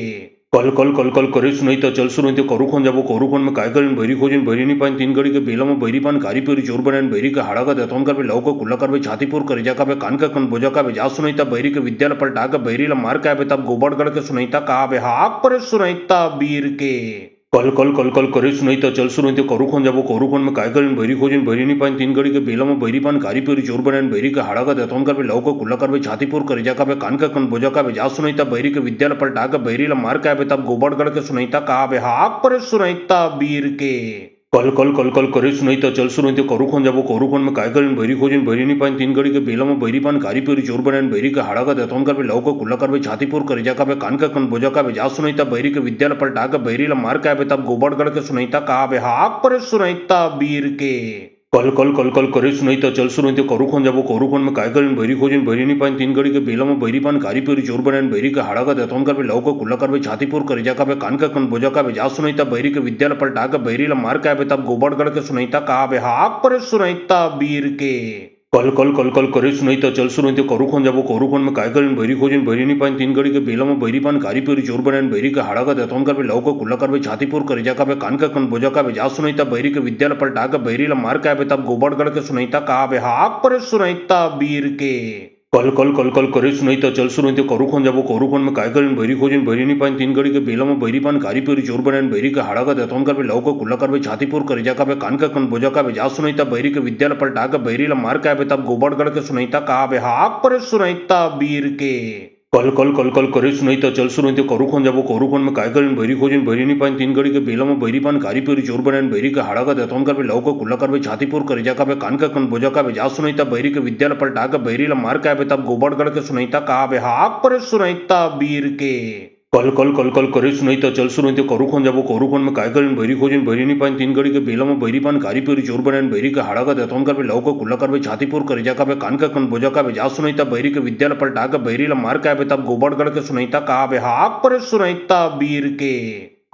कल कल कल कल करे सुनाई चल सुनाई करुखन जाबो करुखन में काय करें बैरी खोजिन बैरी नहीं पाइन तीन घड़ी के बेला में बैरी पान कारी पेरी चोर बनान बैरी का हाड़ा का देतोन कर लव का कुल्ला कर छातीपुर कर जा का कान का कन बोजा का जा सुनाईता बैरी के विद्यालय पलटा का बैरी ला मार का तब गोबर गढ़ के सुनाईता कहा बे हाक पर सुनाईता बीर के कल कल कल कल करे सुनाई चल सुनाई करुखन जाबो करुखन में काय करें बैरी खोजिन बैरी नहीं पाइन तीन घड़ी के बेला में बैरी पान कारी पेरी चोर बनान बैरी का हाड़ा का देतोन कर लव का कुल्ला कर छातीपुर कर जा का कान का कन बोजा का जा सुनाईता बैरी के विद्यालय पलटा का बैरी ला मार का तब गोबर गढ़ के सुनाईता कहा बे हाक पर सुनाईता बीर के कल कल कल कल करे सुनाई चल सुनाई करुखन जाबो करुखन में काय करें बैरी खोजिन बैरी नहीं पाइन तीन घड़ी के बेला में बैरी पान कारी पेरी चोर बनान बैरी का हाड़ा का देतोन कर लव का कुल्ला कर छातीपुर कर जा का कान का कन बोजा का जा सुनाईता बैरी के विद्यालय पलटा का बैरी ला मार का तब गोबर गढ़ के सुनाईता कहा बे हाक पर सुनाईता बीर के कल कल कल कल करे सुनाई चल सुनाई करुखन जाबो करुखन में काय करें बैरी खोजिन बैरी नहीं पाइन तीन घड़ी के बेला में बैरी पान कारी पेरी चोर बनान बैरी का हाड़ा का देतोन कर लव का कुल्ला कर छातीपुर कर जा का कान का कन बोजा का जा सुनाईता बैरी के विद्यालय पलटा का बैरी ला मार का तब गोबर गढ़ के सुनाईता कहा बे हाक पर सुनाईता बीर के कल कल कल कल करे सुनाई चल सुनाई करुखन जाबो करुखन में काय करें बैरी खोजिन बैरी नहीं पाइन तीन घड़ी के बेला में बैरी पान कारी पेरी चोर बनान बैरी का हाड़ा का देतोन कर लव का कुल्ला कर छातीपुर कर जा का कान का कन बोजा का जा सुनाईता बैरी के विद्यालय पलटा का बैरी ला मार का तब गोबर गढ़ के सुनाईता कहा बे हाक पर सुनाईता बीर के कल कल कल कल करे सुनाई चल सुनाई करुखन जाबो करुखन में काय करें बैरी खोजिन बैरी नहीं पाइन तीन घड़ी के बेला में बैरी पान कारी पेरी चोर बनान बैरी का हाड़ा का देतोन कर लव का कुल्ला कर छातीपुर कर जा का कान का कन बोजा का जा सुनाईता बैरी के विद्यालय पलटा का बैरी ला मार का तब गोबर गढ़ के सुनाईता कहा बे हाक पर सुनाईता बीर के कल कल कल कल करे सुनाई चल सुनाई करुखन जाबो करुखन में काय करें बैरी खोजिन बैरी नहीं पाइन तीन घड़ी के बेला में बैरी पान कारी पेरी चोर बनान बैरी का हाड़ा का देतोन कर लव का कुल्ला कर छातीपुर कर जा का कान का कन बोजा का जा सुनाईता बैरी के विद्यालय पलटा का बैरी ला मार का तब गोबर गढ़ के सुनाईता कहा बे हाक पर सुनाईता बीर के कल कल कल कल करे सुनाई चल सुनाई करुखन जाबो करुखन में काय करें बैरी खोजिन बैरी नहीं पाइन तीन घड़ी के बेला में बैरी पान कारी पेरी चोर बनान बैरी का हाड़ा का देतोन कर लव का कुल्ला कर छातीपुर कर जा का कान का कन बोजा का जा सुनाईता बैरी के विद्यालय पलटा का बैरी ला मार का तब गोबर गढ़ के सुनाईता कहा बे हाक पर सुनाईता बीर के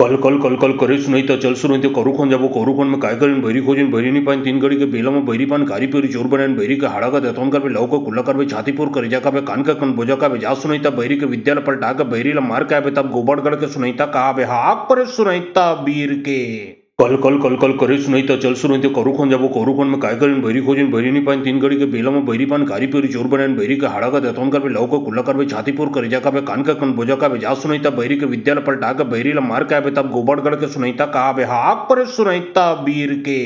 कल कल कल कल करे सुनाई चल सुनाई करुखन जाबो करुखन में काय करें बैरी खोजिन बैरी नहीं पाइन तीन घड़ी के बेला में बैरी पान कारी पेरी चोर बनान बैरी का हाड़ा का देतोन कर लव का कुल्ला कर छातीपुर कर जा का कान का कन बोजा का जा सुनाईता बैरी के विद्यालय पलटा का बैरी ला मार का तब गोबर गढ़ के सुनाईता कहा बे हाक पर सुनाईता बीर के कल कल कल कल करे सुनाई चल सुनाई करुखन जाबो करुखन में काय करें बैरी खोजिन बैरी नहीं पाइन तीन घड़ी के बेला में बैरी पान कारी पेरी चोर बनान बैरी का हाड़ा का देतोन कर लव का कुल्ला कर छातीपुर कर जा का कान का कन बोजा का जा सुनाईता बैरी के विद्यालय पलटा का बैरी ला मार का तब गोबर गढ़ के सुनाईता कहा बे हाक पर सुनाईता बीर के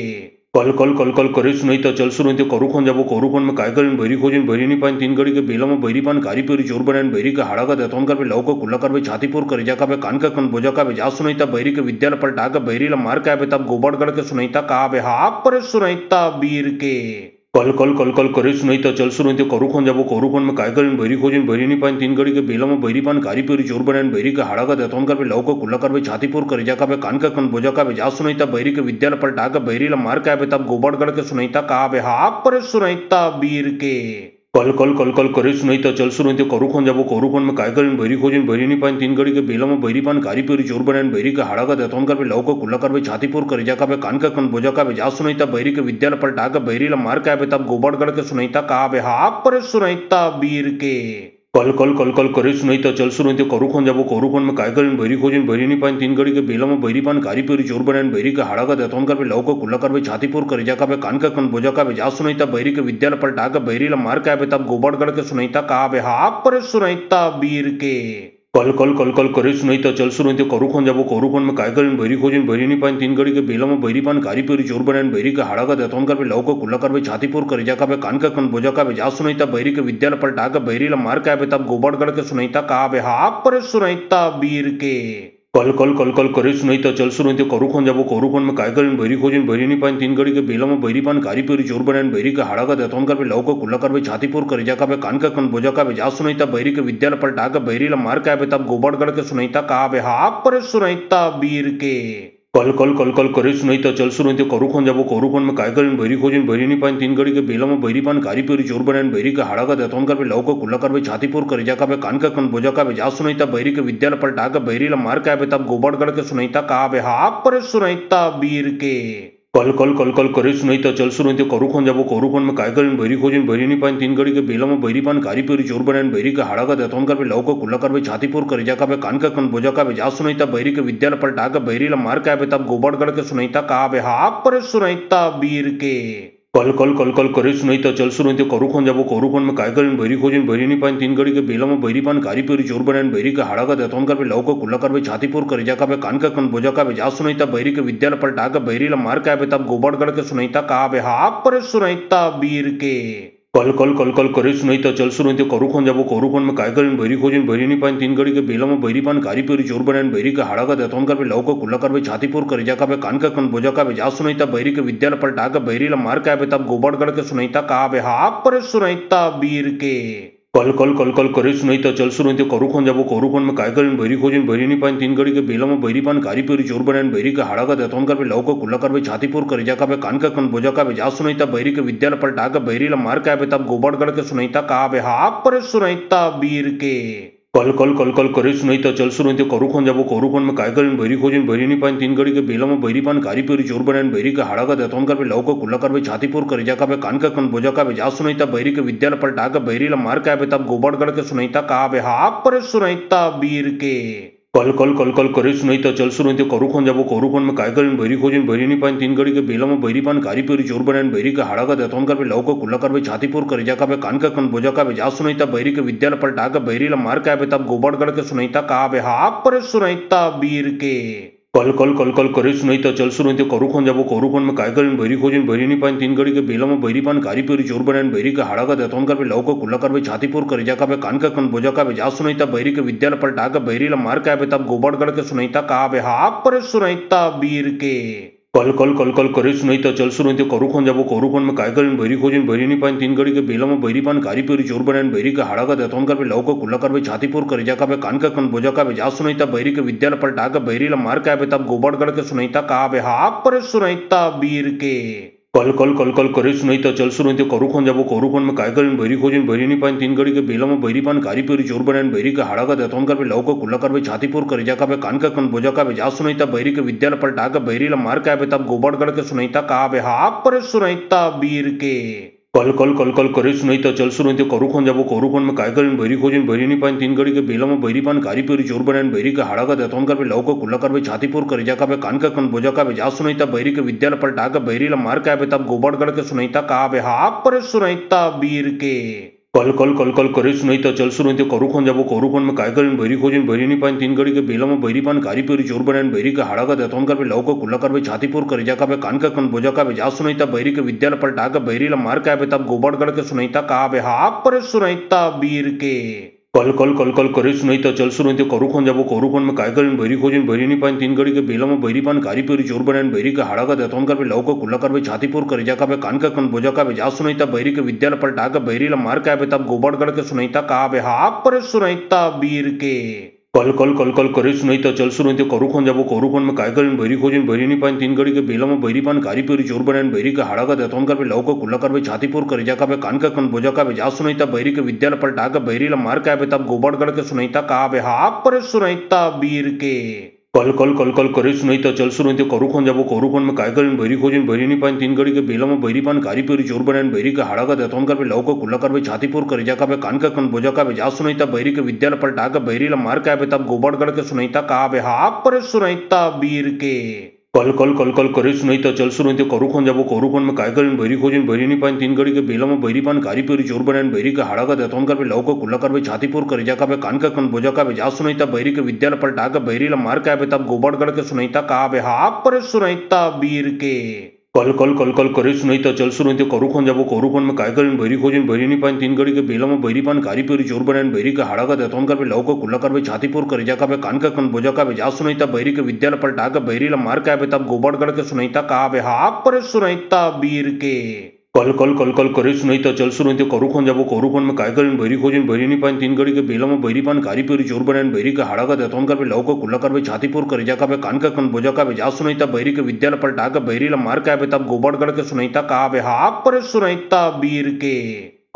कल कल कल कल करे सुनाई चल सुनाई करुखन जाबो करुखन में काय करें बैरी खोजिन बैरी नहीं पाइन तीन घड़ी के बेला में बैरी पान कारी पेरी चोर बनान बैरी का हाड़ा का देतौन कर लव का कुल्ला कर छातीपुर कर जा का कान का कन बोजा का जा सुनाईता बैरी के विद्यालय पलटा का बैरी ला मार के तब गोबर गढ़ के सुनाईता कहा बे हाक पर सुनाईता वीर के कल कल कल कल करे सुनाई चल सुनाई करुखन जाबो करुखन में काय करें बैरी खोजिन बैरी नहीं पाइन तीन घड़ी के बेला में बैरी पान कारी पेरी चोर बनान बैरी का हाड़ा का देतौन कर लव का कुल्ला कर छातीपुर कर जा का कान का कन बोजा का जा सुनाईता बैरी के विद्यालय पलटा का बैरी ला मार के तब गोबर गढ़ के सुनाईता कहा बे हाक पर सुनाईता वीर के कल कल कल कल करे सुनाई चल सुनाई करुखन जाबो करुखन में काय करें बैरी खोजिन बैरी नहीं पाइन तीन घड़ी के बेला में बैरी पान कारी पेरी चोर बनान बैरी का हाड़ा का देतौन कर लव का कुल्ला कर छातीपुर कर जा का कान का कन बोजा का जा सुनाईता बैरी के विद्यालय पलटा का बैरी ला मार के तब गोबर गढ़ के सुनाईता कहा बे हाक पर सुनाईता वीर के कल कल कल कल करे सुनाई चल सुनाई करुखन जाबो करुखन में काय करें बैरी खोजिन बैरी नहीं पाइन तीन घड़ी के बेला में बैरी पान कारी पेरी चोर बनान बैरी का हाड़ा का देतौन कर लव का कुल्ला कर छातीपुर कर जा का कान का कन बोजा का जा सुनाईता बैरी के विद्यालय पलटा का बैरी ला मार के तब गोबर गढ़ के सुनाईता कहा बे हाक पर सुनाईता वीर के कल कल कल कल करे सुनाई चल सुनाई करुखन जाबो करुखन में काय करें बैरी खोजिन बैरी नहीं पाइन तीन घड़ी के बेला में बैरी पान कारी पेरी चोर बनान बैरी का हाड़ा का देतौन कर लव का कुल्ला कर छातीपुर कर जा का कान का कन बोजा का जा सुनाईता बैरी के विद्यालय पलटा का बैरी ला मार के तब गोबर गढ़ के सुनाईता कहा बे हाक पर सुनाईता वीर के कल कल कल कल करे सुनाई चल सुनाई करुखन जाबो करुखन में काय करें बैरी खोजिन बैरी नहीं पाइन तीन घड़ी के बेला में बैरी पान कारी पेरी चोर बनान बैरी का हाड़ा का देतौन कर लव का कुल्ला कर छातीपुर कर जा का कान का कन बोजा का जा सुनाईता बैरी के विद्यालय पलटा का बैरी ला मार के तब गोबर गढ़ के सुनाईता कहा बे हाक पर सुनाईता वीर के कल कल कल कल करे सुनाई चल सुनाई करुखन जाबो करुखन में काय करें बैरी खोजिन बैरी नहीं पाइन तीन घड़ी के बेला में बैरी पान कारी पेरी चोर बनान बैरी का हाड़ा का देतौन कर लव का कुल्ला कर छातीपुर कर जा का कान का कन बोजा का जा सुनाईता बैरी के विद्यालय पलटा का बैरी ला मार के तब गोबर गढ़ के सुनाईता कहा बे हाक पर सुनाईता वीर के कल कल कल कल करे सुनाई चल सुनाई करुखन जाबो करुखन में काय करें बैरी खोजिन बैरी नहीं पाइन तीन घड़ी के बेला में बैरी पान कारी पेरी चोर बनान बैरी का हाड़ा का देतौन कर लव का कुल्ला कर छातीपुर कर जा का कान का कन बोजा का जा सुनाईता बैरी के विद्यालय पलटा का बैरी ला मार के तब गोबर गढ़ के सुनाईता कहा बे हाक पर सुनाईता वीर के कल कल कल कल करे सुनाई चल सुनाई करुखन जाबो करुखन में काय करें बैरी खोजिन बैरी नहीं पाइन तीन घड़ी के बेला में बैरी पान कारी पेरी चोर बनान बैरी का हाड़ा का देतौन कर लव का कुल्ला कर छातीपुर कर जा का कान का कन बोजा का जा सुनाईता बैरी के विद्यालय पलटा का बैरी ला मार के तब गोबर गढ़ के सुनाईता कहा बे हाक पर सुनाईता वीर के कल कल कल कल करे सुनाई चल सुनाई करुखन जाबो करुखन में काय करें बैरी खोजिन बैरी नहीं पाइन तीन घड़ी के बेला में बैरी पान कारी पेरी चोर बनान बैरी का हाड़ा का देतौन कर लव का कुल्ला कर छातीपुर कर जा का कान का कन बोजा का जा सुनाईता बैरी के विद्यालय पलटा का बैरी ला मार के तब गोबर गढ़ के सुनाईता कहा बे हाक पर सुनाईता वीर के कल कल कल कल करे सुनाई चल सुनाई करुखन जाबो करुखन में काय करें बैरी खोजिन बैरी नहीं पाइन तीन घड़ी के बेला में बैरी पान कारी पेरी चोर बनान बैरी का हाड़ा का देतौन कर लव का कुल्ला कर छातीपुर कर जा का कान का कन बोजा का जा सुनाईता बैरी के विद्यालय पलटा का बैरी ला मार के तब गोबर गढ़ के सुनाईता कहा बे हाक पर सुनाईता वीर के कल कल कल कल करे सुनाई चल सुनाई करुखन जाबो करुखन में काय करें बैरी खोजिन बैरी नहीं पाइन तीन घड़ी के बेला में बैरी पान कारी पेरी चोर बनान बैरी का हाड़ा का देतौन कर लव का कुल्ला कर छातीपुर कर जा का कान का कन बोजा का जा सुनाईता बैरी के विद्यालय पलटा का बैरी ला मार के तब गोबर गढ़ के सुनाईता कहा बे हाक पर सुनाईता वीर के कल कल कल कल करे सुनाई चल सुनाई करुखन जाबो करुखन में काय करें बैरी खोजिन बैरी नहीं पाइन तीन घड़ी के बेला में बैरी पान कारी पेरी चोर बनान बैरी का हाड़ा का देतौन कर लव का कुल्ला कर छातीपुर कर जा का कान का कन बोजा का जा सुनाईता बैरी के विद्यालय पलटा का बैरी ला मार के तब गोबर गढ़ के सुनाईता कहा बे हाक पर सुनाईता वीर के कल कल कल कल करे सुनाई चल सुनाई करुखन जाबो करुखन में काय करें बैरी खोजिन बैरी नहीं पाइन तीन घड़ी के बेला में बैरी पान कारी पेरी चोर बनान बैरी का हाड़ा का देतौन कर लव का कुल्ला कर छातीपुर कर जा का कान का कन बोजा का जा सुनाईता बैरी के विद्यालय पलटा का बैरी ला मार के तब गोबर गढ़ के सुनाईता कहा बे हाक पर सुनाईता वीर के कल कल कल कल करे सुनाई चल सुनाई करुखन जाबो करुखन में काय करें बैरी खोजिन बैरी नहीं पाइन तीन घड़ी के बेला में बैरी पान कारी पेरी चोर बनान बैरी का हाड़ा का देतौन कर लव का कुल्ला कर छातीपुर कर जा का कान का कन बोजा का जा सुनाईता बैरी के विद्यालय पलटा का बैरी ला मार के तब गोबर गढ़ के सुनाईता कहा बे हाक पर सुनाईता वीर के कल कल कल कल करे सुनाई चल सुनाई करुखन जाबो करुखन में काय करें बैरी खोजिन बैरी नहीं पाइन तीन घड़ी के बेला में बैरी पान कारी पेरी चोर बनान बैरी का हाड़ा का देतौन कर लव का कुल्ला कर छातीपुर कर जा का कान का कन बोजा का जा सुनाईता बैरी के विद्यालय पलटा का बैरी ला मार के तब गोबर गढ़ के सुनाईता कहा बे हाक पर सुनाईता वीर के कल कल कल कल करे सुनाई चल सुनाई करुखन जाबो करुखन में काय करें बैरी खोजिन बैरी नहीं पाइन तीन घड़ी के बेला में बैरी पान कारी पेरी चोर बनान बैरी का हाड़ा का देतौन कर लव का कुल्ला कर छातीपुर कर जा का कान का कन बोजा का जा सुनाईता बैरी के विद्यालय पलटा का बैरी ला मार के तब गोबर गढ़ के सुनाईता कहा बे हाक पर सुनाईता वीर के कल कल कल कल करे सुनाई चल सुनाई करुखन जाबो करुखन में काय करें भैरी खोजिन भैरी नहीं पाइन तीन घड़ी के बेला में भैरी पान कारी पेरी चोर बनान भैरी का हाड़ा का देतौन कर लव का कुल्ला कर छातीपुर कर जा का कान का कन बोजा का जा सुनाई भैरी के विद्यालय पलटा का भैरी ला मार का तब गोबर गढ़ के सुनाई कहा बे हाक पर सुनाई वीर के कल कल कल कल करे सुनाई चल सुनाई करुखन जाबो करुखन में काय करें भैरी खोजिन भैरी नहीं पाइन तीन घड़ी के बेला में भैरी पान कारी पेरी चोर बनान भैरी का हाड़ा का देतौन कर लव का कुल्ला कर छातीपुर कर जा का कान का कन बोजा का जा सुनाई भैरी के विद्यालय पलटा का भैरी ला मार का तब गोबर गढ़ के सुनाई कहा बे हाक पर सुनाई वीर के कल कल कल कल करे सुनाई चल सुनाई करुखन जाबो करुखन में काय करें भैरी खोजिन भैरी नहीं पाइन तीन घड़ी के बेला में भैरी पान कारी पेरी चोर बनान भैरी का हाड़ा का देतौन कर लव का कुल्ला कर छातीपुर कर जा का कान का कन बोजा का जा सुनाई भैरी के विद्यालय पलटा का भैरी ला मार का तब गोबर गढ़ के सुनाई कहा बे हाक पर सुनाई वीर के कल कल कल कल करे सुनाई चल सुनाई करुखन जाबो करुखन में काय करें भैरी खोजिन भैरी नहीं पाइन तीन घड़ी के बेला में भैरी पान कारी पेरी चोर बनान भैरी का हाड़ा का देतौन कर लव का कुल्ला कर छातीपुर कर जा का कान का कन बोजा का जा सुनाई भैरी के विद्यालय पलटा का भैरी ला मार का तब गोबर गढ़ के सुनाई कहा बे हाक पर सुनाई वीर के कल कल कल कल करे सुनाई चल सुनाई करुखन जाबो करुखन में काय करें भैरी खोजिन भैरी नहीं पाइन तीन घड़ी के बेला में भैरी पान कारी पेरी चोर बनान भैरी का हाड़ा का देतौन कर लव का कुल्ला कर छातीपुर कर जा का कान का कन बोजा का जा सुनाई भैरी के विद्यालय पलटा का भैरी ला मार का तब गोबर गढ़ के सुनाई कहा बे हाक पर सुनाई वीर के कल कल कल कल करे सुनाई चल सुनाई करुखन जाबो करुखन में काय करें भैरी खोजिन भैरी नहीं पाइन तीन घड़ी के बेला में भैरी पान कारी पेरी चोर बनान भैरी का हाड़ा का देतौन कर लव का कुल्ला कर छातीपुर कर जा का कान का कन बोजा का जा सुनाई भैरी के विद्यालय पलटा का भैरी ला मार का तब गोबर गढ़ के सुनाई कहा बे हाक पर सुनाई वीर के कल कल कल कल करे सुनाई चल सुनाई करुखन जाबो करुखन में काय करें भैरी खोजिन भैरी नहीं पाइन तीन घड़ी के बेला में भैरी पान कारी पेरी चोर बनान भैरी का हाड़ा का देतौन कर लव का कुल्ला कर छातीपुर कर जा का कान का कन बोजा का जा सुनाई भैरी के विद्यालय पलटा का भैरी ला मार का तब गोबर गढ़ के सुनाई कहा बे हाक पर सुनाई वीर के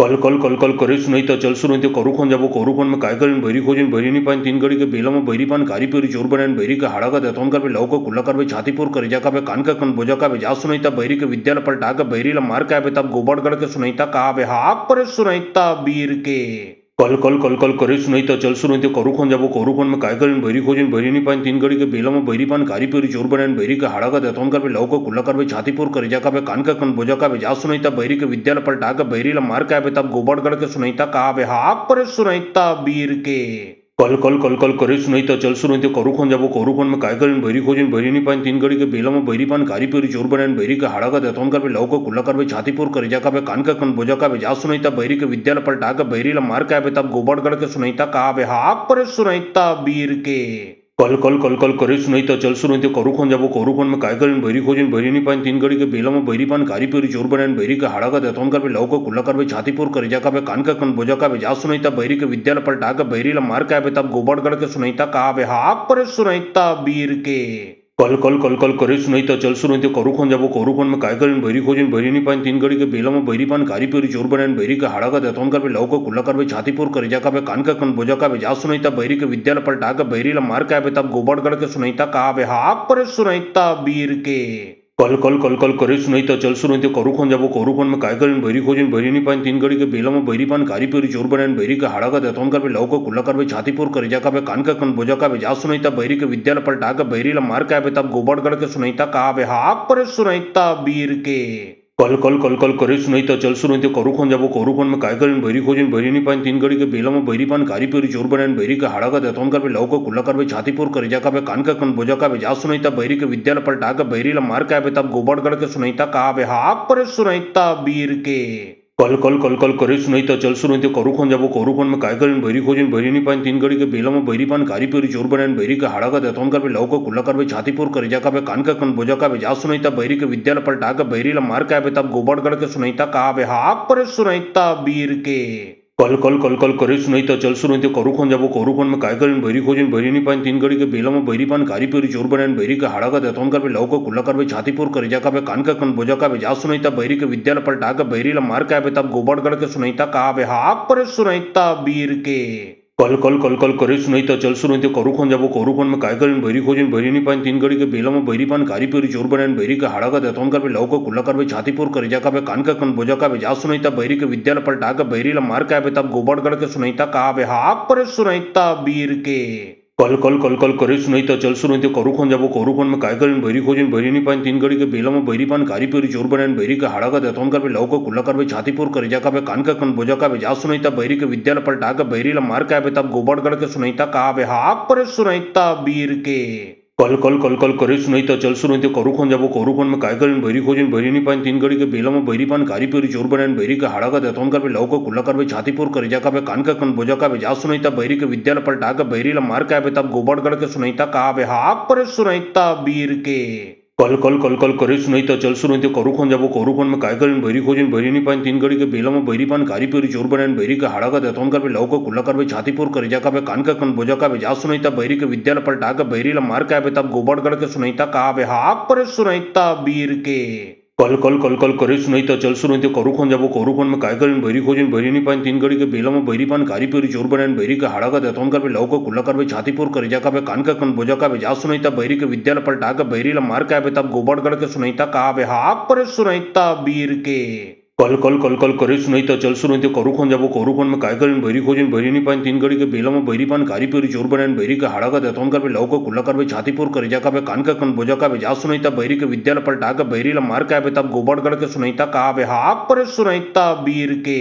कल कल कल कल करे सुनाई चल सुनाई करुखन जाबो करुखन में काय करें भैरी खोजिन भैरी नहीं पाइन तीन घड़ी के बेला में भैरी पान कारी पेरी चोर बनान भैरी का हाड़ा का देतौन कर लव का कुल्ला कर छातीपुर कर जा का कान का कन बोजा का जा सुनाई भैरी के विद्यालय पलटा का भैरी ला मार का तब गोबर गढ़ के सुनाई कहा बे हाक पर सुनाई वीर के कल कल कल कल करे सुनाई चल सुनाई करुखन जाबो करुखन में काय करें भैरी खोजिन भैरी नहीं पाइन तीन घड़ी के बेला में भैरी पान कारी पेरी चोर बनान भैरी का हाड़ा का देतौन कर लव का कुल्ला कर छातीपुर कर जा का कान का कन बोजा का जा सुनाई भैरी के विद्यालय पलटा का भैरी ला मार का तब गोबर गढ़ के सुनाई कहा बे हाक पर सुनाई वीर के कल कल कल कल करे सुनाई चल सुनाई करुखन जाबो करुखन में काय करें भैरी खोजिन भैरी नहीं पाइन तीन घड़ी के बेला में भैरी पान कारी पेरी चोर बनान भैरी का हाड़ा का देतौन कर लव का कुल्ला कर छातीपुर कर जा का कान का कन बोजा का जा सुनाई भैरी के विद्यालय पलटा का भैरी ला मार का तब गोबर गढ़ के सुनाई कहा बे हाक पर सुनाई वीर के कल कल कल कल करे सुनाई चल सुनाई करुखन जाबो करुखन में काय करें भैरी खोजिन भैरी नहीं पाइन तीन घड़ी के बेला में भैरी पान कारी पेरी चोर बनान भैरी का हाड़ा का देतौन कर लव का कुल्ला कर छातीपुर कर जा का कान का कन बोजा का जा सुनाई भैरी के विद्यालय पलटा का भैरी ला मार का तब गोबर गढ़ के सुनाई कहा बे हाक पर सुनाई वीर के कल कल कल कल करे सुनाई चल सुनाई करुखन जाबो करुखन में काय करें भैरी खोजिन भैरी नहीं पाइन तीन घड़ी के बेला में भैरी पान कारी पेरी चोर बनान भैरी का हाड़ा का देतौन कर लव का कुल्ला कर छातीपुर कर जा का कान का कन बोजा का जा सुनाई भैरी के विद्यालय पलटा का भैरी ला मार का तब गोबर गढ़ के सुनाई कहा बे हाक पर सुनाई वीर के कल कल कल कल करे सुनाई चल सुनाई करुखन जाबो करुखन में काय करें भैरी खोजिन भैरी नहीं पाइन तीन घड़ी के बेला में भैरी पान कारी पेरी चोर बनान भैरी का हाड़ा का देतौन कर लव का कुल्ला कर छातीपुर कर जा का कान का कन बोजा का जा सुनाई भैरी के विद्यालय पलटा का भैरी ला मार का तब गोबर गढ़ के सुनाई कहा बे हाक पर सुनाई वीर के कल कल कल कल करे सुनाई चल सुनाई करुखन जाबो करुखन में काय करें भैरी खोजिन भैरी नहीं पाइन तीन घड़ी के बेला में भैरी पान कारी पेरी चोर बनान भैरी का हाड़ा का देतौन कर लव का कुल्ला कर छातीपुर कर जा का कान का कन बोजा का जा सुनाई भैरी के विद्यालय पलटा का भैरी ला मार का तब गोबर गढ़ के सुनाई कहा बे हाक पर सुनाई वीर के कल कल कल कल करे सुनाई चल सुनाई करुखन जाबो करुखन में काय करें भैरी खोजिन भैरी नहीं पाइन तीन घड़ी के बेला में भैरी पान कारी पेरी चोर बनान भैरी का हाड़ा का देतौन कर लव का कुल्ला कर छातीपुर कर जा का कान का कन बोजा का जा सुनाई भैरी के विद्यालय पलटा का भैरी ला मार का तब गोबर गढ़ के सुनाई कहा बे हाक पर सुनाई वीर के कल कल कल कल करे सुनाई चल सुनाई करुखन जाबो करुखन में काय करें भैरी खोजिन भैरी नहीं पाइन तीन घड़ी के बेला में भैरी पान कारी पेरी चोर बनान भैरी का हाड़ा का देतौन कर लव का कुल्ला कर छातीपुर कर जा का कान का कन बोजा का जा सुनाई भैरी के विद्यालय पलटा का भैरी ला मार का तब गोबर गढ़ के सुनाई कहा बे हाक पर सुनाई वीर के कल कल कल कल करे सुनाई चल सुनाई करुखन जाबो करुखन में काय करें भैरी खोजिन भैरी नहीं पाइन तीन घड़ी के बेला में भैरी पान कारी पेरी चोर बनान भैरी का हाड़ा का देतौन कर लव का कुल्ला कर छातीपुर कर जा का कान का कन बोजा का जा सुनाई भैरी के विद्यालय पलटा का भैरी ला मार का तब गोबर गढ़ के सुनाई कहा बे हाक पर सुनाई वीर के कल कल कल कल करे सुनाई चल सुनाई करुखन जाबो करुखन में काय करें बैरी खोजिन बैरी नहीं पाइन तीन घड़ी के बेला में बैरी पान कारी पेरी चोर बनान बैरी का हाड़ा का देतौन कर लव का कुल्ला कर छातीपुर कर जा का कान का कन बोजा का जा सुनाई बैरी के विद्यालय पलटा के बैरी ला मार के तब गोबर गढ़ के सुनाई कहा बे हाक पर सुनाई बीर के कल कल कल कल करे सुनाई चल सुनाई करुखन जाबो करुखन में काय करें बैरी खोजिन बैरी नहीं पाइन तीन घड़ी के बेला में बैरी पान कारी पेरी चोर बनान बैरी का हाड़ा का देतौन कर लव का कुल्ला कर छातीपुर कर जा का कान का कन बोजा का जा सुनाई बैरी के विद्यालय पलटा के बैरी ला मार के तब गोबर गढ़ के सुनाई कहा बे हाक पर सुनाई बीर के कल कल कल कल करे सुनाई चल सुनाई करुखन जाबो करुखन में काय करें बैरी खोजिन बैरी नहीं पाइन तीन घड़ी के बेला में बैरी पान कारी पेरी चोर बनान बैरी का हाड़ा का देतौन कर लव का कुल्ला कर छातीपुर कर जा का कान का कन बोजा का जा सुनाई बैरी के विद्यालय पलटा के बैरी ला मार के तब गोबर गढ़ के सुनाई कहा बे हाक पर सुनाई बीर के कल कल कल कल करे सुनाई चल सुनाई करुखन जाबो करुखन में काय करें बैरी खोजिन बैरी नहीं पाइन तीन घड़ी के बेला में बैरी पान कारी पेरी चोर बनान बैरी का हाड़ा का देतौन कर लव का कुल्ला कर छातीपुर कर जा का कान का कन बोजा का जा सुनाई बैरी के विद्यालय पलटा के बैरी ला मार के तब गोबर गढ़ के सुनाई कहा बे हाक पर सुनाई बीर के कल कल कल कल करे सुनाई चल सुनाई करुखन जाबो करुखन में काय करें बैरी खोजिन बैरी नहीं पाइन तीन घड़ी के बेला में बैरी पान कारी पेरी चोर बनान बैरी का हाड़ा का देतौन कर लव का कुल्ला कर छातीपुर कर जा का कान का कन बोजा का जा सुनाई बैरी के विद्यालय पलटा के बैरी ला मार के तब गोबर गढ़ के सुनाई कहा बे हाक पर सुनाई बीर के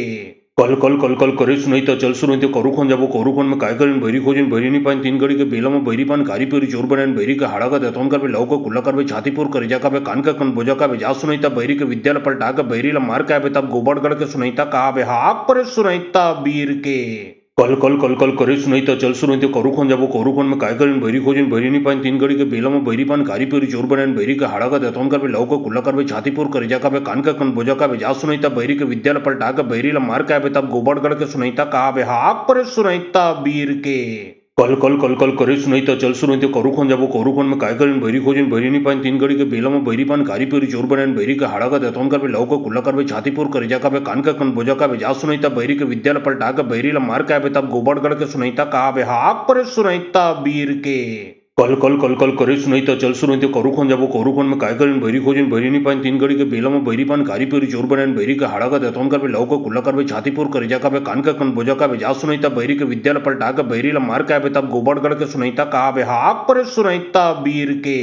कल कल कल कल करे सुनाई चल सुनाई करुखन जाबो करुखन में काय करें बैरी खोजिन बैरी नहीं पाइन तीन घड़ी के बेला में बैरी पान कारी पेरी चोर बनान बैरी का हाड़ा का देतौन कर लव का कुल्ला कर छातीपुर कर जा का कान का कन बोजा का जा सुनाई बैरी के विद्यालय पलटा के बैरी ला मार के तब गोबर गढ़ के सुनाई कहा बे हाक पर सुनाई बीर के कल कल कल कल करे सुनाई चल सुनाई करुखन जाबो करुखन में काय करें बैरी खोजिन बैरी नहीं पाइन तीन घड़ी के बेला में बैरी पान कारी पेरी चोर बनान बैरी का हाड़ा का देतौन कर लव का कुल्ला कर छातीपुर कर जा का कान का कन बोजा का जा सुनाई बैरी के विद्यालय पलटा के बैरी ला मार के तब गोबर गढ़ के सुनाई कहा बे हाक पर सुनाई बीर के कल कल कल कल करे सुनाई चल सुनाई करुखन जाबो करुखन में काय करें बैरी खोजिन बैरी नहीं पाइन तीन घड़ी के बेला में बैरी पान कारी पेरी चोर बनान बैरी का हाड़ा का देतौन कर लव का कुल्ला कर छातीपुर कर जा का कान का कन बोजा का जा सुनाई बैरी के विद्यालय पलटा के बैरी ला मार के तब गोबर गढ़ के सुनाई कहा बे हाक पर सुनाई बीर के कल कल कल कल करे सुनाई चल सुनाई करुखन जाबो करुखन में काय करें बैरी खोजिन बैरी नहीं पाइन तीन घड़ी के बेला में बैरी पान कारी पेरी चोर बनान बैरी का हाड़ा का देतौन कर लव का कुल्ला कर छातीपुर कर जा का कान का कन बोजा का जा सुनाई बैरी के विद्यालय पलटा के बैरी ला मार के तब गोबर गढ़ के सुनाई कहा बे हाक पर सुनाई बीर के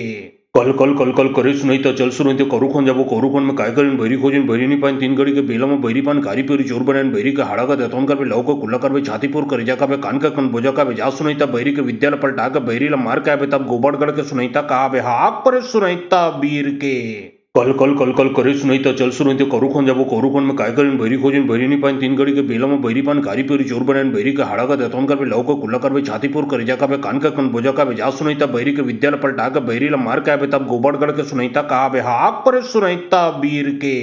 कल कल कल कल करे सुनाई चल सुनाई करुखन जाबो करुखन में काय करें बैरी खोजिन बैरी नहीं पाइन तीन घड़ी के बेला में बैरी पान कारी पेरी चोर बनान बैरी का हाड़ा का देतौन कर लव का कुल्ला कर छातीपुर कर जा का कान का कन बोजा का जा सुनाई बैरी के विद्यालय पलटा के बैरी ला मार के तब गोबर गढ़ के सुनाई कहा बे हाक पर सुनाई बीर के कल कल कल कल करे सुनाई चल सुनाई करुखन जाबो करुखन में काय करें बैरी खोजिन बैरी नहीं पाइन तीन घड़ी के बेला में बैरी पान कारी पेरी चोर बनान बैरी का हाड़ा का देतौन कर लव का कुल्ला कर छातीपुर कर जा का कान का कन बोजा का जा सुनाई बैरी के विद्यालय पलटा के बैरी ला मार के तब गोबर गढ़ के सुनाई कहा बे हाक पर सुनाई बीर के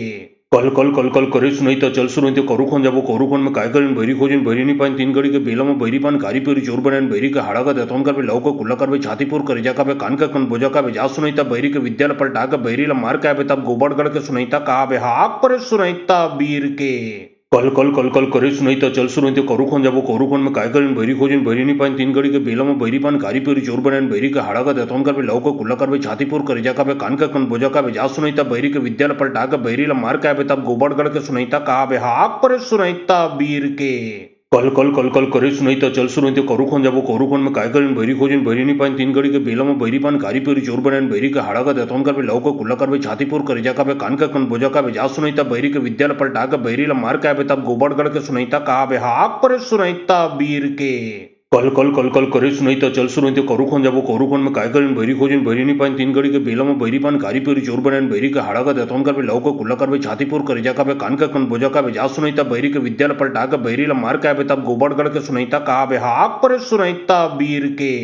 कल कल कल कल करे सुनाई चल सुनाई करुखन जाबो करुखन में काय करें बैरी खोजिन बैरी नहीं पाइन तीन घड़ी के बेला में बैरी पान कारी पेरी चोर बनान बैरी का हाड़ा का देतौन कर लव का कुल्ला कर छातीपुर कर जा का कान का कन बोजा का जा सुनाई बैरी के विद्यालय पलटा के बैरी ला मार के तब गोबर गढ़ के सुनाई कहा बे हाक पर सुनाई बीर के कल कल कल कल करे सुनाई चल सुनाई करुखन जाबो करुखन में काय करें बैरी खोजिन बैरी नहीं पाइन तीन घड़ी के बेला में बैरी पान कारी पेरी चोर बनान बैरी का हाड़ा का देतौन कर लव का कुल्ला कर छातीपुर कर जा का कान का कन बोजा का जा सुनाई बैरी के विद्यालय पलटा के बैरी ला मार के तब गोबर गढ़ के सुनाई कहा बे हाक पर सुनाई बीर के कल कल कल कल करे सुनाई चल सुनाई करुखन जाबो करुखन में काय करें बैरी खोजिन बैरी नहीं पाइन तीन घड़ी के बेला में बैरी पान कारी पेरी चोर बनान बैरी का हाड़ा का देतौन कर लव का कुल्ला कर छातीपुर कर जा का कान का कन बोजा का जा सुनाई बैरी के विद्यालय पलटा के बैरी ला मार के तब गोबर गढ़ के सुनाई कहा बे हाक पर सुनाई बीर के कल कल कल कल करे सुनाई चल सुनाई करुखन जाबो करुखन में काय करें बैरी खोजिन बैरी नहीं पाइन तीन घड़ी के बेला में बैरी पान कारी पेरी चोर बनान बैरी का हाड़ा का देतौन कर लव का कुल्ला कर छातीपुर कर जा का कान का कन बोजा का जा सुनाई बैरी के विद्यालय पलटा के बैरी ला मार के तब गोबर गढ़ के सुनाई कहा बे हाक पर सुनाई बीर के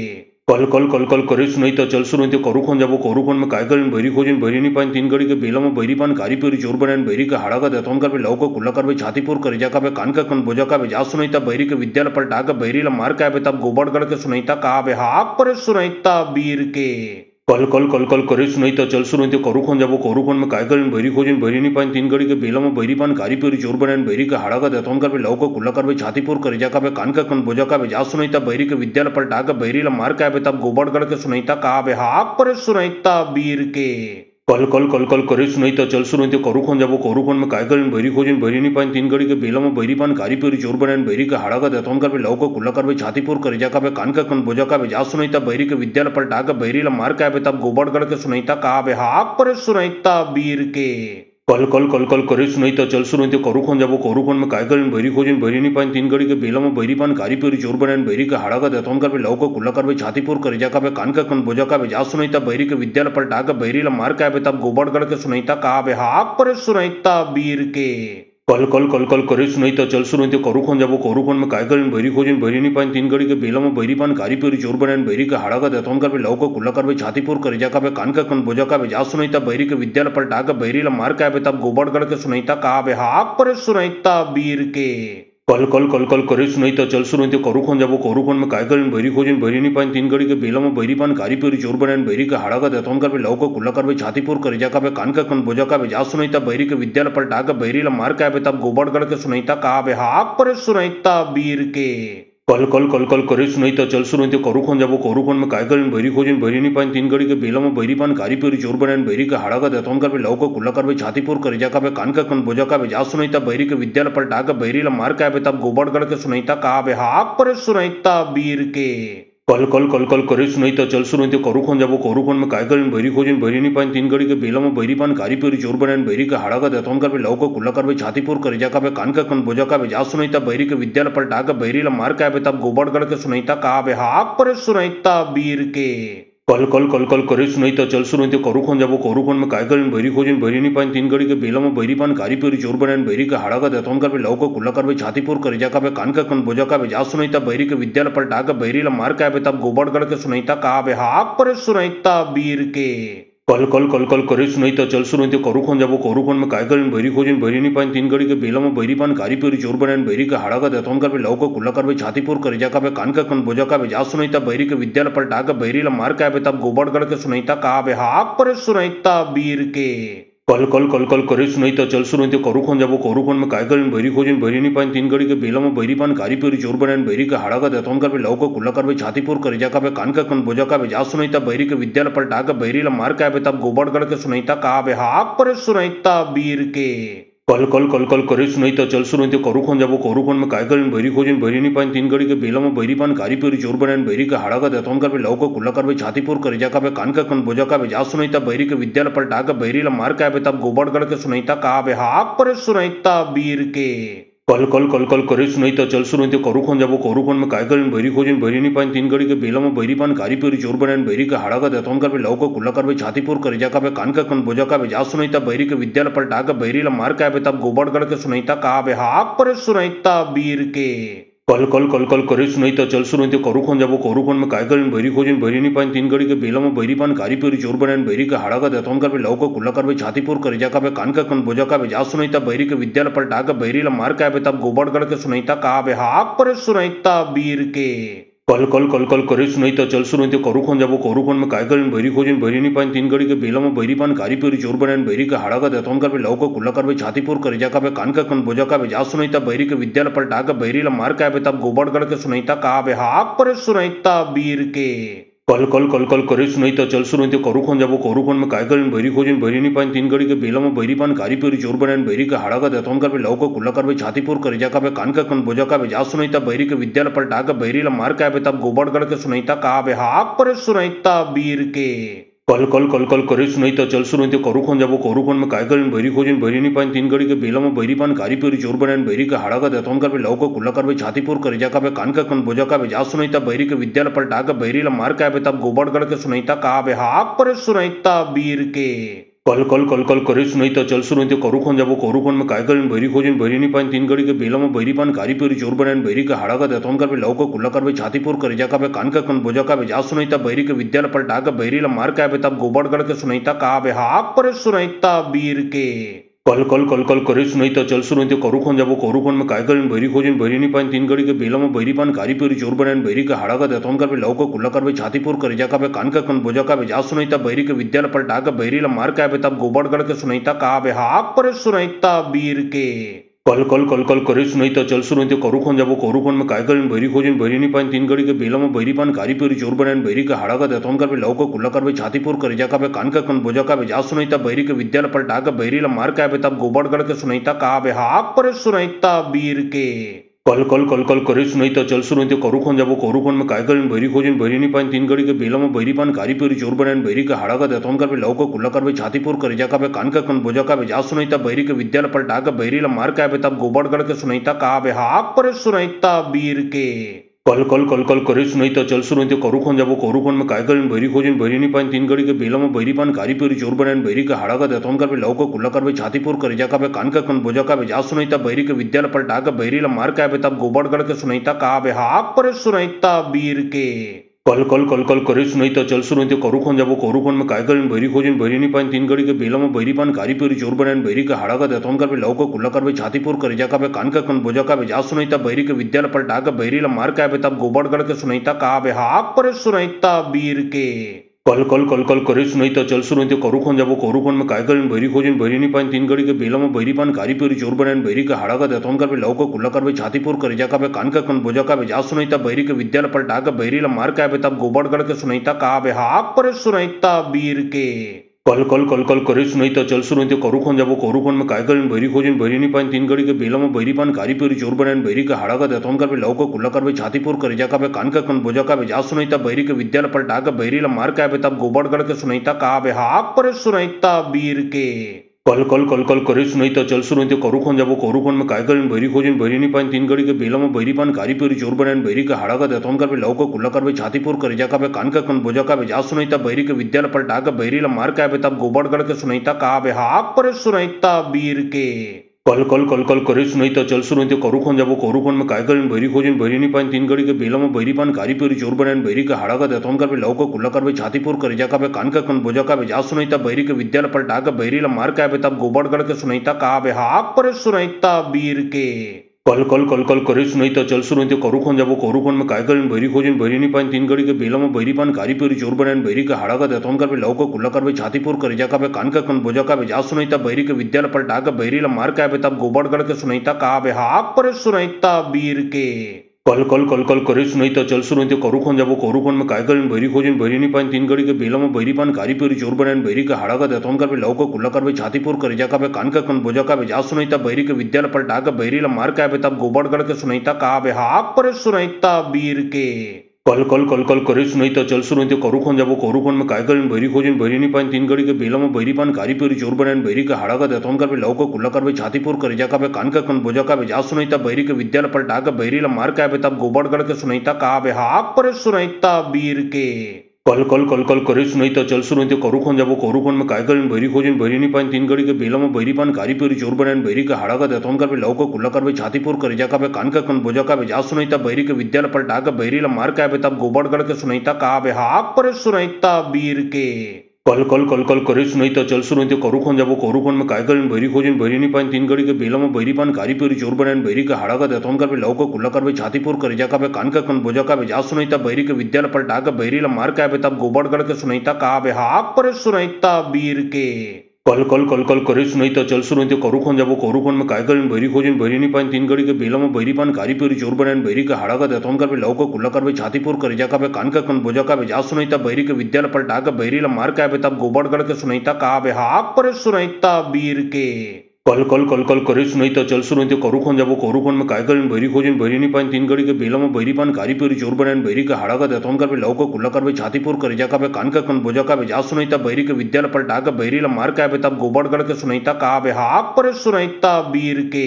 कल कल कल कल करे सुनाई चल सुनाई करुखन जाबो करुखन में काय करें बैरी खोजिन बैरी नहीं पाइन तीन घड़ी के बेला में बैरी पान कारी पेरी चोर बनान बैरी का हाड़ा का देतौन कर लव का कुल्ला कर छातीपुर कर जा का कान का कन बोजा का जा सुनाई बैरी के विद्यालय पलटा के बैरी ला मार के तब गोबर गढ़ के सुनाई कहा बे हाक पर सुनाई बीर के कल कल कल कल करे सुनाई चल सुनाई करुखन जाबो करुखन में काय करें बैरी खोजिन बैरी नहीं पाइन तीन घड़ी के बेला में बैरी पान कारी पेरी चोर बनान बैरी का हाड़ा का देतौन कर लव का कुल्ला कर छातीपुर कर जा का कान का कन बोजा का जा सुनाई बैरी के विद्यालय पलटा के बैरी ला मार के तब गोबर गढ़ के सुनाई कहा बे हाक पर सुनाई बीर के कल कल कल कल करे सुनाई चल सुनाई करुखन जाबो करुखन में काय करें बैरी खोजें बैरी नहीं पाइन तीन घड़ी के बेला में बैरी पान कारी पेरी चोर बनाए बैरी का हाड़ा का देतौन कर लाव का कुल्ला कर छातीपुर कर जा का कान का कन बोजा का जा सुनाईता बैरी के विद्यालय पलटा के बैरी ला मार के तब गोबर गढ़ के सुनाईता कहा बे हाक पर सुनाईता बीर के कल कल कल कल करे सुनाईता चल सुनाई करुखन जाबो करुखन में काय करें बैरी खोजें बैरी नहीं पाइन तीन घड़ी के बेला में बैरी पान कारी पेरी चोर बनाए बैरी का हाड़ा का देतौन कर लाव का कुल्ला कर छातीपुर कर जा का कान का कन बोजा का जा सुनाईता बैरी के विद्यालय पलटा के बैरी ला मार के तब गोबर गढ़ के सुनाईता कहा बे हाक पर सुनाईता बीर के कल कल कल कल करे सुनाईता चल सुनाई करुखन जाबो करुखन में काय करें बैरी खोजें बैरी नहीं पाइन तीन घड़ी के बेला में बैरी पान कारी पेरी चोर बनाए बैरी का हाड़ा का देतौन कर लाव का कुल्ला कर छातीपुर कर जा का कान का कन बोजा का जा सुनाईता बैरी के विद्यालय पलटा के बैरी ला मार के तब गोबर गढ़ के सुनाईता कहा बे हाक पर सुनाईता बीर के कल कल कल कल करे सुनाईता चल सुनाई करुखन जाबो करुखन में काय करें बैरी खोजें बैरी नहीं पाइन तीन घड़ी के बेला में बैरी पान कारी पेरी चोर बनाए बैरी का हाड़ा का देतौन कर लाव का कुल्ला कर छातीपुर कर जा का कान का कन बोजा का जा सुनाईता बैरी के विद्यालय पलटा के बैरी ला मार के तब गोबर गढ़ के सुनाईता कहा बे हाक पर सुनाईता बीर के कल कल कल कल करे सुनाईता चल सुनाई करुखन जाबो करुखन में काय करें बैरी खोजें बैरी नहीं पाइन तीन घड़ी के बेला में बैरी पान कारी पेरी चोर बनाए बैरी का हाड़ा का देतौन कर लाव का कुल्ला कर छातीपुर कर जा का कान का कन बोजा का जा सुनाईता बैरी के विद्यालय पलटा के बैरी ला मार के तब गोबर गढ़ के सुनाईता कहा बे हाक पर सुनाईता बीर के कल कल कल कल करे सुनाईता चल सुनाई करुखन जाबो करुखन में काय करें बैरी खोजें बैरी नहीं पाइन तीन घड़ी के बेला में बैरी पान कारी पेरी चोर बनाए बैरी का हाड़ा का देतौन कर लाव का कुल्ला कर छातीपुर कर जा का कान का कन बोजा का जा सुनाईता बैरी के विद्यालय पलटा के बैरी ला मार के तब गोबर गढ़ के सुनाईता कहा बे हाक पर सुनाईता बीर के कल कल कल कल करे सुनाईता चल सुनाई करुखन जाबो करुखन में काय करें बैरी खोजें बैरी नहीं पाइन तीन घड़ी के बेला में बैरी पान कारी पेरी चोर बनाए बैरी का हाड़ा का देतौन कर लाव का कुल्ला कर छातीपुर कर जा का कान का कन बोजा का जा सुनाईता बैरी के विद्यालय पलटा के बैरी ला मार के तब गोबर गढ़ के सुनाईता कहा बे हाक पर सुनाईता बीर के कल कल कल कल करे सुनाईता चल सुनाई करुखन जाबो करुखन में काय करें बैरी खोजें बैरी नहीं पाइन तीन घड़ी के बेला में बैरी पान कारी पेरी चोर बनाए बैरी का हाड़ा का देतौन कर लाव का कुल्ला कर छातीपुर कर जा का कान का कन बोजा का जा सुनाईता बैरी के विद्यालय पलटा के बैरी ला मार के तब गोबर गढ़ के सुनाईता कहा बे हाक पर सुनाईता बीर के कल कल कल कल करे सुनाईता चल सुनाई करुखन जाबो करुखन में काय करें बैरी खोजें बैरी नहीं पाइन तीन घड़ी के बेला में बैरी पान कारी पेरी चोर बनाए बैरी का हाड़ा का देतौन कर लाव का कुल्ला कर छातीपुर कर जा का कान का कन बोजा का जा सुनाईता बैरी के विद्यालय पलटा के बैरी ला मार के तब गोबर गढ़ के सुनाईता कहा बे हाक पर सुनाईता बीर के कल कल कल कल करे सुनाईता चल सुनाई करुखन जाबो करुखन में काय करें बैरी खोजें बैरी नहीं पाइन तीन घड़ी के बेला में बैरी पान कारी पेरी चोर बनाए बैरी का हाड़ा का देतौन कर लाव का कुल्ला कर छातीपुर कर जा का कान का कन बोजा का जा सुनाईता बैरी के विद्यालय पलटा के बैरी ला मार के तब गोबर गढ़ के सुनाईता कहा बे हाक पर सुनाईता बीर के कल कल कल कल करे सुनाईता चल सुनाई करुखन जाबो करुखन में काय करें बैरी खोजें बैरी नहीं पाइन तीन घड़ी के बेला में बैरी पान कारी पेरी चोर बनाए बैरी का हाड़ा का देतौन कर लाव का कुल्ला कर छातीपुर कर जा का कान का कन बोजा का जा सुनाईता बैरी के विद्यालय पलटा के बैरी ला मार के तब गोबर गढ़ के सुनाईता कहा बे हाक पर सुनाईता बीर के कल कल कल कल करे सुनाईता चल सुनाई करुखन जाबो करुखन में काय करें बैरी खोजें बैरी नहीं पाइन तीन घड़ी के बेला में बैरी पान कारी पेरी चोर बनाए बैरी का हाड़ा का देतौन कर लाव का कुल्ला कर छातीपुर कर जा का कान का कन बोजा का जा सुनाईता बैरी के विद्यालय पलटा के बैरी ला मार के तब गोबर गढ़ के सुनाईता कहा बे हाक पर सुनाईता बीर के कल कल कल कल करे सुनाईता चल सुनाई करुखन जाबो करुखन में काय करें बैरी खोजें बैरी नहीं पाइन तीन घड़ी के बेला में बैरी पान कारी पेरी चोर बनाए बैरी का हाड़ा का देतौन कर लाव का कुल्ला कर छातीपुर कर जा का कान का कन बोजा का जा सुनाईता बैरी के विद्यालय पलटा के बैरी ला मार के तब गोबर गढ़ के सुनाईता कहा बे हाक पर सुनाईता बीर के कल कल कल कल करे सुनाईता चल सुनाई करुखन जाबो करुखन में काय करें बैरी खोजें बैरी नहीं पाइन तीन घड़ी के बेला में बैरी पान कारी पेरी चोर बनाए बैरी का हाड़ा का देतौन कर लाव का कुल्ला कर छातीपुर कर जा का कान का कन बोजा का जा सुनाईता बैरी के विद्यालय पलटा के बैरी ला मार के तब गोबर गढ़ के सुनाईता कहा बे हाक पर सुनाईता बीर के कल कल कल कल करे सुनाईता चल सुनाई करुखन जाबो करुखन में काय करें बैरी खोजें बैरी नहीं पाइन तीन घड़ी के बेला में बैरी पान कारी पेरी चोर बनाए बैरी का हाड़ा का देतौन कर लाव का कुल्ला कर छातीपुर कर जा का कान का कन बोजा का जा सुनाईता बैरी के विद्यालय पलटा के बैरी ला मार के तब गोबर गढ़ के सुनाईता कहा बे हाक पर सुनाईता बीर के कल कल कल कल करे सुनाईता चल सुनाई करुखन जाबो करुखन में काय करें बैरी खोजें बैरी नहीं पाइन तीन घड़ी के बेला में बैरी पान कारी पेरी चोर बनाए बैरी का हाड़ा का देतौन कर लाव का कुल्ला कर छातीपुर कर जा का कान का कन बोजा का जा सुनाईता बैरी के विद्यालय पलटा के बैरी ला मार के तब गोबर गढ़ के सुनाईता कहा बे हाक पर सुनाईता बीर के कल कल कल कल करे सुनाईता चल सुनाई करुखन जाबो करुखन में काय करें बैरी खोजें बैरी नहीं पाइन तीन घड़ी के बेला में बैरी पान कारी पेरी चोर बनाए बैरी का हाड़ा का देतौन कर लाव का कुल्ला कर छातीपुर कर जा का कान का कन बोजा का जा सुनाईता बैरी के विद्यालय पलटा के बैरी ला मार के तब गोबर गढ़ के सुनाईता कहा बे हाक पर सुनाईता बीर के कल कल कल कल करे सुनाई चल सुनाई करुखन जाबो करुखन में काय करें बैरी खोजिन बैरी नहीं पाइन तीन घड़ी के बेला में बैरी पान कारी पेरी चोर बनान बैरी का हाड़ा का देतौन कर लव का कुल्ला कर छातीपुर कर जा का कान का कन बोजा का जा सुनाईता बैरी के विद्यालय पलटा का बैरी ला मार का तब गोबड़ गढ़ के सुनाईता कहा बे हाक पर सुनाईता वीर के कल कल कल कल करे सुनाई चल सुनाई करुखन जाबो करुखन में काय करें बैरी खोजिन बैरी नहीं पाइन तीन घड़ी के बेला में बैरी पान कारी पेरी चोर बनान बैरी का हाड़ा का देतौन कर लव का कुल्ला कर छातीपुर कर जा का कान का कन बोजा का जा सुनाईता बैरी के विद्यालय पलटा का बैरी ला मार का तब गोबड़ गढ़ के सुनाईता कहा बे हाक पर सुनाईता वीर के कल कल कल कल करे सुनाई चल सुनाई करुखन जाबो करुखन में काय करें बैरी खोजिन बैरी नहीं पाइन तीन घड़ी के बेला में बैरी पान कारी पेरी चोर बनान बैरी का हाड़ा का देतौन कर लव का कुल्ला कर छातीपुर कर जा का कान का कन बोजा का जा सुनाईता बैरी के विद्यालय पलटा का बैरी ला मार का तब गोबड़ गढ़ के सुनाईता कहा बे हाक पर सुनाईता वीर के कल कल कल कल करे सुनाई चल सुनाई करुखन जाबो करुखन में काय करें बैरी खोजिन बैरी नहीं पाइन तीन घड़ी के बेला में बैरी पान कारी पेरी चोर बनान बैरी का हाड़ा का देतौन कर लव का कुल्ला कर छातीपुर कर जा का कान का कन बोजा का जा सुनाईता बैरी के विद्यालय पलटा का बैरी ला मार का तब गोबड़ गढ़ के सुनाईता कहा बे हाक पर सुनाईता वीर के कल कल कल कल करे सुनाई चल सुनाई करुखन जाबो करुखन में काय करें बैरी खोजिन बैरी नहीं पाइन तीन घड़ी के बेला में बैरी पान कारी पेरी चोर बनान बैरी का हाड़ा का देतौन कर लव का कुल्ला कर छातीपुर कर जा का कान का कन बोजा का जा सुनाईता बैरी के विद्यालय पलटा का बैरी ला मार का तब गोबड़ गढ़ के सुनाईता कहा बे हाक पर सुनाईता वीर के कल कल कल कल करे सुनाई चल सुनाई करुखन जाबो करुखन में काय करें बैरी खोजिन बैरी नहीं पाइन तीन घड़ी के बेला में बैरी पान कारी पेरी चोर बनान बैरी का हाड़ा का देतौन कर लव का कुल्ला कर छातीपुर कर जा का कान का कन बोजा का जा सुनाईता बैरी के विद्यालय पलटा का बैरी ला मार का तब गोबड़ गढ़ के सुनाईता कहा बे हाक पर सुनाईता वीर के कल कल कल कल करे सुनाई चल सुनाई करुखन जाबो करुखन में काय करें बैरी खोजिन बैरी नहीं पाइन तीन घड़ी के बेला में बैरी पान कारी पेरी चोर बनान बैरी का हाड़ा का देतौन कर लव का कुल्ला कर छातीपुर कर जा का कान का कन बोजा का जा सुनाईता बैरी के विद्यालय पलटा का बैरी ला मार का तब गोबड़ गढ़ के सुनाईता कहा बे हाक पर सुनाईता वीर के कल कल कल कल करे सुनाई चल सुनाई करुखन जाबो करुखन में काय करें बैरी खोजिन बैरी नहीं पाइन तीन घड़ी के बेला में बैरी पान कारी पेरी चोर बनान बैरी का हाड़ा का देतौन कर लव का कुल्ला कर छातीपुर कर जा का कान का कन बोजा का जा सुनाईता बैरी के विद्यालय पलटा का बैरी ला मार का तब गोबड़ गढ़ के सुनाईता कहा बे हाक पर सुनाईता वीर के कल कल कल कल करे सुनाई चल सुनाई करुखन जाबो करुखन में काय करें बैरी खोजिन बैरी नहीं पाइन तीन घड़ी के बेला में बैरी पान कारी पेरी चोर बनान बैरी का हाड़ा का देतौन कर लव का कुल्ला कर छातीपुर कर जा का कान का कन बोजा का जा सुनाईता बैरी के विद्यालय पलटा का बैरी ला मार का तब गोबड़ गढ़ के सुनाईता कहा बे हाक पर सुनाईता वीर के कल कल कल कल करे सुनाई चल सुनाई करुखन जाबो करुखन में काय करें बैरी खोजिन बैरी नहीं पाइन तीन घड़ी के बेला में बैरी पान कारी पेरी चोर बनान बैरी का हाड़ा का देतौन कर लव का कुल्ला कर छातीपुर कर जा का कान का कन बोजा का जा सुनाईता बैरी के विद्यालय पलटा का बैरी ला मार का तब गोबड़ गढ़ के सुनाईता कहा बे हाक पर सुनाईता वीर के कल कल कल कल करे सुनाई चल सुनाई करुखन जाबो करुखन में काय करें बैरी खोजिन बैरी नहीं पाइन तीन घड़ी के बेला में बैरी पान कारी पेरी चोर बनान बैरी का हाड़ा का देतौन कर लव का कुल्ला कर छातीपुर कर जा का कान का कन बोजा का जा सुनाईता बैरी के विद्यालय पलटा का बैरी ला मार का तब गोबड़ गढ़ के सुनाईता कहा बे हाक पर सुनाईता वीर के कल कल कल कल करे सुनाई चल सुनाई करुखन जाबो करुखन में काय करें बैरी खोजिन बैरी नहीं पाइन तीन घड़ी के बेला में बैरी पान कारी पेरी चोर बनान बैरी का हाड़ा का देतौन कर लव का कुल्ला कर छातीपुर कर जा का कान का कन बोजा का जा सुनाईता बैरी के विद्यालय पलटा का बैरी ला मार का तब गोबड़ गढ़ के सुनाईता कहा बे हाक पर सुनाईता वीर के कल कल कल कल करे सुनाई चल सुनाई करुखन जाबो करुखन में काय करें बैरी खोजिन बैरी नहीं पाइन तीन घड़ी के बेला में बैरी पान कारी पेरी चोर बनान बैरी का हाड़ा का देतौन कर लव का कुल्ला कर छातीपुर कर जा का कान का कन बोजा का जा सुनाईता बैरी के विद्यालय पलटा का बैरी ला मार का तब गोबड़ गढ़ के सुनाईता कहा बे हाक पर सुनाईता वीर के कल कल कल कल करे सुनाई चल सुनाई करुखन जाबो करुखन में काय करें बैरी खोजिन बैरी नहीं पाइन तीन घड़ी के बेला में बैरी पान कारी पेरी चोर बनान बैरी का हाड़ा का देतौन कर लव का कुल्ला कर छातीपुर कर जा का कान का कन बोजा का जा सुनाईता बैरी के विद्यालय पलटा का बैरी ला मार का तब गोबड़ गढ़ के सुनाईता कहा बे हाक पर सुनाईता वीर के कल कल कल कल करे सुनाई चल सुनाई करुखन जाबो करुखन में काय करें बैरी खोजिन बैरी नहीं पाइन तीन घड़ी के बेला में बैरी पान कारी पेरी चोर बनान बैरी का हाड़ा का देतौन कर लव का कुल्ला कर छातीपुर कर जा का कान का कन बोजा का जा सुनाईता बैरी के विद्यालय पलटा का बैरी ला मार का तब गोबड़ गढ़ के सुनाईता कहा बे हाक पर सुनाईता वीर के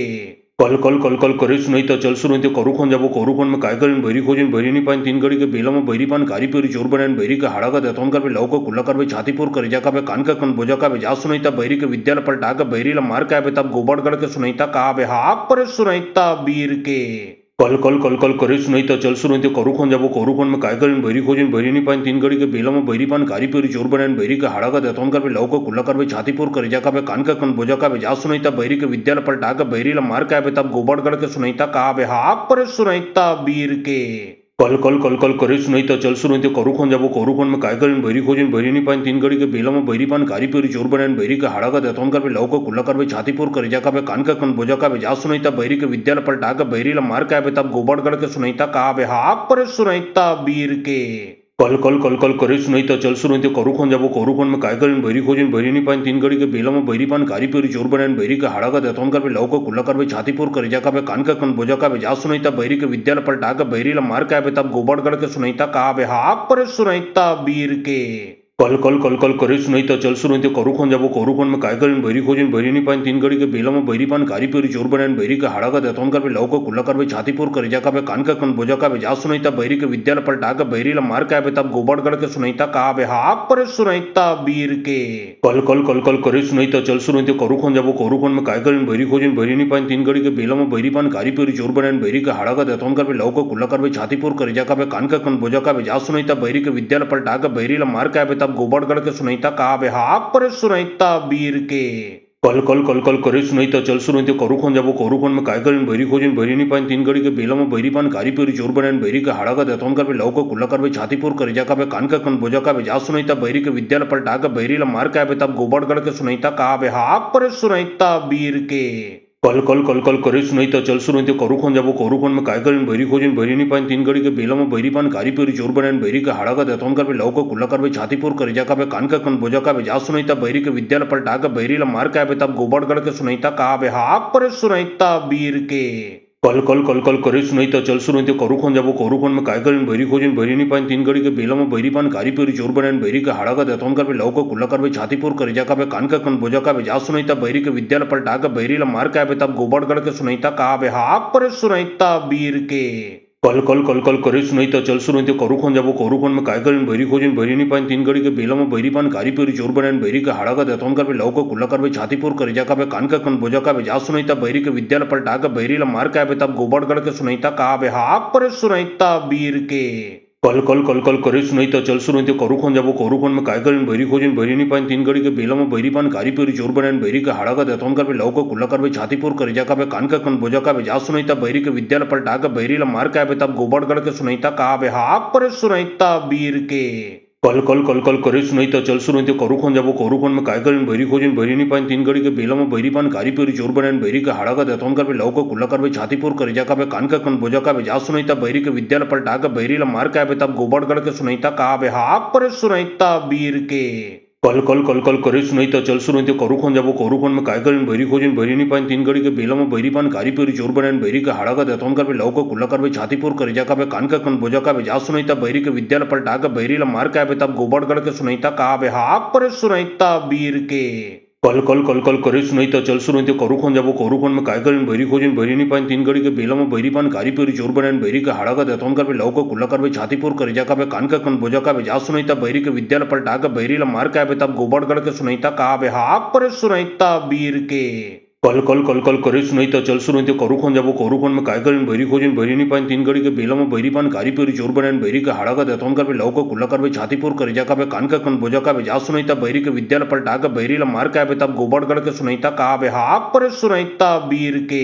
कल कल कल कल करे सुनाई चल सुनाई करुखन जाबो करुखन में काय करें बैरी खोजिन बैरी नहीं पाइन तीन घड़ी के बेला में बैरी पान कारी पेरी चोर बनान बैरी का हाड़ा का देतौन कर लव का कुल्ला कर छातीपुर कर जा का कान का कन बोजा का जा सुनाईता बैरी के विद्यालय पलटा का बैरी ला मार का तब गोबड़ गढ़ के सुनाईता कहा बे हाक पर सुनाईता वीर के कल कल कल कल करे सुनाई चल सुनाई करुखन जाबो करुखन में काय करें बैरी खोजिन बैरी नहीं पाइन तीन घड़ी के बेला में बैरी पान कारी पेरी चोर बनान बैरी का हाड़ा का देतौन कर लव का कुल्ला कर छातीपुर कर जा का कान का कन बोजा का जा सुनाईता बैरी के विद्यालय पलटा का बैरी ला मार का तब गोबड़ गढ़ के सुनाईता कहा बे हाक पर सुनाईता वीर के कल कल कल कल करे सुनाई तो चल सुनाई तो करूखन जाबो करूखन में काय करें भैरी खोजिन भैरी नहीं पाइन तीन घड़ी के बेला में भैरी पान कारी पेरी चोर बनान भैरी का हाड़ा का देतोन कर लव को कुल्ला कर छातीपुर कर जा का कान का कन बोजा का जा सुनाईता भैरी के विद्यालय पलटा का भैरी ला मार का तब गोबड़गढ़ के सुनाईता कहा बे हाक पर सुनाईता वीर के कल कल कल कल करे सुनाई तो चल सुनाई तो करूखन जाबो करूखन में काय करें भैरी खोजिन भैरी नहीं पाइन तीन घड़ी के बेला में भैरी पान कारी पेरी चोर बनान भैरी का हाड़ा का देतोन कर लव को कुल्ला कर छातीपुर कर जा का कान का कन बोजा का जा सुनाईता भैरी के विद्यालय पलटा का भैरी ला मार का तब गोबड़गढ़ के सुनाईता कहा बे हाक पर सुनाईता वीर के कल कल कल कल करे सुनाई तो चल सुनाई तो करूखन जाबो करूखन में काय करें भैरी खोजिन भैरी नहीं पाइन तीन घड़ी के बेला में भैरी पान कारी पेरी चोर बनान भैरी का हाड़ा का देतोन कर लव को कुल्ला कर छातीपुर कर जा का कान का कन बोजा का जा सुनाईता भैरी के विद्यालय पलटा का भैरी ला मार का तब गोबड़गढ़ के सुनाईता कहा बे हाक पर सुनाईता वीर के कल कल कल कल करे सुनाई तो चल सुनाई तो करूखन जाबो करूखन में काय करें भैरी खोजिन भैरी नहीं पाइन तीन घड़ी के बेला में भैरी पान कारी पेरी चोर बनान भैरी का हाड़ा का देतोन कर लव को कुल्ला कर छातीपुर कर जा का कान का कन बोजा का जा सुनाईता भैरी के विद्यालय पलटा का भैरी ला मार का तब गोबड़गढ़ के सुनाईता कहा बे हाक पर सुनाईता वीर के कल कल कल कल करे सुनाई तो चल सुनाई तो करूखन जाबो करूखन में काय करें भैरी खोजिन भैरी नहीं पाइन तीन घड़ी के बेला में भैरी पान कारी पेरी चोर बनान भैरी का हाड़ा का देतोन कर लव को कुल्ला कर छातीपुर कर जा का कान का कन बोजा का जा सुनाईता भैरी के विद्यालय पलटा का भैरी ला मार का तब गोबड़गढ़ के सुनाईता कहा बे हाक पर सुनाईता वीर के कल कल कल कल करे सुनाई तो चल सुनाई तो करूखन जाबो करूखन में काय करें भैरी खोजिन भैरी नहीं पाइन तीन घड़ी के बेला में भैरी पान कारी पेरी चोर बनान भैरी का हाड़ा का देतोन कर लव को कुल्ला कर छातीपुर कर जा का कान का कन बोजा का जा सुनाईता भैरी के विद्यालय पलटा का भैरी ला मार का तब गोबड़गढ़ के सुनाईता कहा बे हाक पर सुनाईता वीर के कल कल कल कल करे सुनाई तो चल सुनाई तो करूखन जाबो करूखन में काय करें भैरी खोजिन भैरी नहीं पाइन तीन घड़ी के बेला में भैरी पान कारी पेरी चोर बनान भैरी का हाड़ा का देतोन कर लव को कुल्ला कर छातीपुर कर जा का कान का कन बोजा का जा सुनाईता भैरी के विद्यालय पलटा का भैरी ला मार का तब गोबड़गढ़ के सुनाईता कहा बे हाक पर सुनाईता वीर के कल कल कल कल करे सुनाई तो चल सुनाई तो करूखन जाबो करूखन में काय करें भैरी खोजिन भैरी नहीं पाइन तीन घड़ी के बेला में भैरी पान कारी पेरी चोर बनान भैरी का हाड़ा का देतोन कर लव को कुल्ला कर छातीपुर कर जा का कान का कन बोजा का जा सुनाईता भैरी के विद्यालय पलटा का भैरी ला मार का तब गोबड़गढ़ के सुनाईता कहा बे हाक पर सुनाईता वीर के कल कल कल कल करे सुनाई तो चल सुनाई तो करूखन जाबो करूखन में काय करें भैरी खोजिन भैरी नहीं पाइन तीन घड़ी के बेला में भैरी पान कारी पेरी चोर बनान भैरी का हाड़ा का देतोन कर लव को कुल्ला कर छातीपुर कर जा का कान का कन बोजा का जा सुनाईता भैरी के विद्यालय पलटा का भैरी ला मार का तब गोबड़गढ़ के सुनाईता कहा बे हाक पर सुनाईता वीर के कल कल कल कल करे सुनाई तो चल सुनाई तो करूखन जाबो करूखन में काय करें भैरी खोजिन भैरी नहीं पाइन तीन घड़ी के बेला में भैरी पान कारी पेरी चोर बनान भैरी का हाड़ा का देतोन कर लव को कुल्ला कर छातीपुर कर जा का कान का कन बोजा का जा सुनाईता भैरी के विद्यालय पलटा का भैरी ला मार का तब गोबड़गढ़ के सुनाईता कहा बे हाक पर सुनाईता वीर के कल कल कल कल करे सुनाई तो चल सुनाई तो करूखन जाबो करूखन में काय करें भैरी खोजिन भैरी नहीं पाइन तीन घड़ी के बेला में भैरी पान कारी पेरी चोर बनान भैरी का हाड़ा का देतोन कर लव को कुल्ला कर छातीपुर कर जा का कान का कन बोजा का जा सुनाईता भैरी के विद्यालय पलटा का भैरी ला मार का तब गोबड़गढ़ के सुनाईता कहा बे हाक पर सुनाईता वीर के कल कल कल कल करे सुनाई तो चल सुनाई तो करूखन जाबो करूखन में काय करें भैरी खोजिन भैरी नहीं पाइन तीन घड़ी के बेला में भैरी पान कारी पेरी चोर बनान भैरी का हाड़ा का देतोन कर लव को कुल्ला कर छातीपुर कर जा का कान का कन बोजा का जा सुनाईता भैरी के विद्यालय पलटा का भैरी ला मार का तब गोबड़गढ़ के सुनाईता कहा बे हाक पर सुनाईता वीर के कल कल कल कल करे सुनाई तो चल सुनाई तो करूखन जाबो करूखन में काय करें भैरी खोजिन भैरी नहीं पाइन तीन घड़ी के बेला में भैरी पान कारी पेरी चोर बनान भैरी का हाड़ा का देतोन कर लव को कुल्ला कर छातीपुर कर जा का कान का कन बोजा का जा सुनाईता भैरी के विद्यालय पलटा का भैरी ला मार का तब गोबड़गढ़ के सुनाईता कहा बे हाक पर सुनाईता वीर के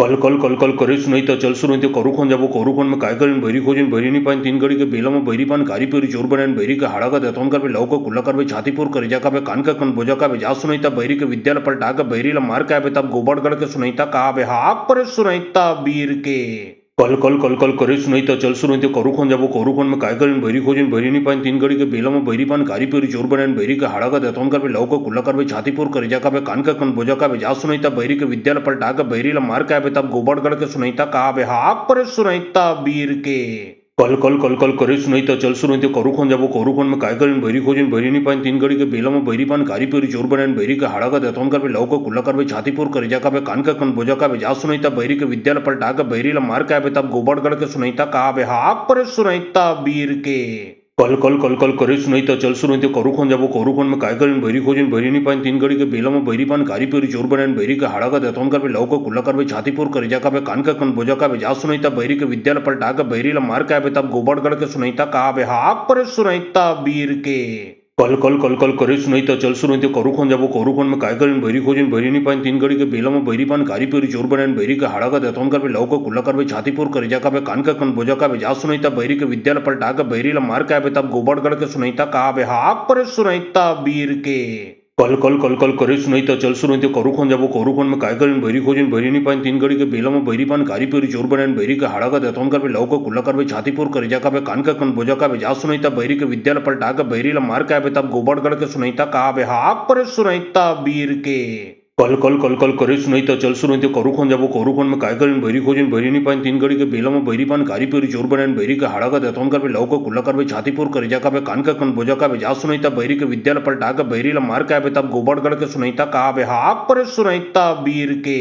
कल कल कल कल करे सुनाई तो चल सुनाई तो करूखन जाबो करूखन में काय करें भैरी खोजिन भैरी नहीं पाइन तीन घड़ी के बेला में भैरी पान कारी पेरी चोर बनान भैरी का हाड़ा का देतोन कर लव को कुल्ला कर छातीपुर कर जा का कान का कन बोजा का जा सुनाईता भैरी के विद्यालय पलटा का भैरी ला मार का तब गोबड़गढ़ के सुनाईता कहा बे हाक पर सुनाईता वीर के कल कल कल कल करे सुनाई तो चल सुनाई तो करूखन जाबो करूखन में काय करें भैरी खोजिन भैरी नहीं पाइन तीन घड़ी के बेला में भैरी पान कारी पेरी चोर बनान भैरी का हाड़ा का देतोन कर लव को कुल्ला कर छातीपुर कर जा का कान का कन बोजा का जा सुनाईता भैरी के विद्यालय पलटा का भैरी ला मार का तब गोबड़गढ़ के सुनाईता कहा बे हाक पर सुनाईता वीर के कल कल कल कल करे सुनाई तो चल सुनाई तो करूखन जाबो करूखन में काय करें भैरी खोजिन भैरी नहीं पाइन तीन घड़ी के बेला में भैरी पान कारी पेरी चोर बनान भैरी का हाड़ा का देतोन कर लव को कुल्ला कर छातीपुर कर जा का कान का कन बोजा का जा सुनाईता भैरी के विद्यालय पलटा का भैरी ला मार का तब गोबड़गढ़ के सुनाईता कहा बे हाक पर सुनाईता वीर के कल कल कल कल करे सुनाई तो चल सुनाई तो करूखन जाबो करूखन में काय करें भैरी खोजिन भैरी नहीं पाइन तीन घड़ी के बेला में भैरी पान कारी पेरी चोर बनान भैरी का हाड़ा का देतोन कर लव को कुल्ला कर छातीपुर कर जा का कान का कन बोजा का जा सुनाईता भैरी के विद्यालय पलटा का भैरी ला मार का तब गोबड़गढ़ के सुनाईता कहा बे हाक पर सुनाईता वीर के कल कल कल कल करे सुनाई तो चल सुनाई तो करूखन जाबो करूखन में काय करें भैरी खोजिन भैरी नहीं पाइन तीन घड़ी के बेला में भैरी पान कारी पेरी चोर बनान भैरी का हाड़ा का दतौन कर लव को कुल्ला कर छातीपुर कर जा का कान का कन बोजा का जा सुनाईता भैरी के विद्यालय पलटा का भैरी ला मार का तब गोबर गढ़ के सुनाईता कहा बे हाक पर सुनाईता वीर के कल कल कल कल करे सुनाई तो चल सुनाई तो करूखन जाबो करूखन में काय करें भैरी खोजिन भैरी नहीं पाइन तीन घड़ी के बेला में भैरी पान कारी पेरी चोर बनान भैरी का हाड़ा का दतौन कर लव को कुल्ला कर छातीपुर कर जा का कान का कन बोजा का जा सुनाईता भैरी के विद्यालय पलटा का भैरी ला मार का तब गोबर गढ़ के सुनाईता कहा बे हाक पर सुनाईता वीर के कल कल कल कल करे सुनाई तो चल सुनाई तो करूखन जाबो करूखन में काय करें भैरी खोजिन भैरी नहीं पाइन तीन घड़ी के बेला में भैरी पान कारी पेरी चोर बनान भैरी का हाड़ा का दतौन कर लव को कुल्ला कर छातीपुर कर जा का कान का कन बोजा का जा सुनाईता भैरी के विद्यालय पलटा का भैरी ला मार का तब गोबर गढ़ के सुनाईता कहा बे हाक पर सुनाईता वीर के